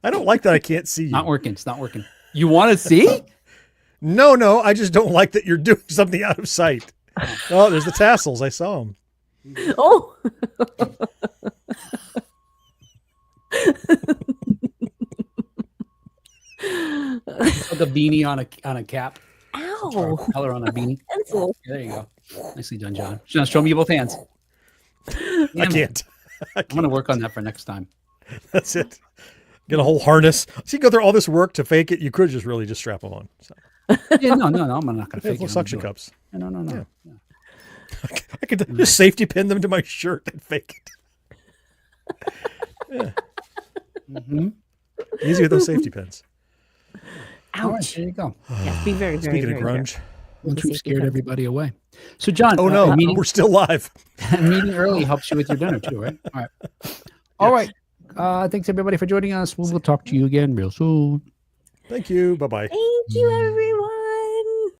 I don't like that I can't see you. Not working. It's not working. You want to see? No, I just don't like that you're doing something out of sight. Oh, there's the tassels. I saw them. Oh. It's like a beanie on a cap. Ow. Color on a beanie. Pencil. There you go. Nicely done, John. John, show me both hands. I can't. I'm going to work on that for next time. That's it. Get a whole harness. So you go through all this work to fake it. You could just really strap them on. So. Yeah, no. I'm not going to fake Little it. suction cups. No. Yeah. I could just safety pin them to my shirt and fake it. Yeah. Mm-hmm. Easy with those safety pins. All right, Ouch. there you go. Yes, be very, very, Speaking of very grunge. Well, Troop scared everybody away. So, John, Oh no, meeting, we're still live. meeting early helps you with your dinner too, right? All right. All right. Thanks everybody for joining us. We'll talk to you again real soon. Thank you. Bye-bye. Thank you, everyone.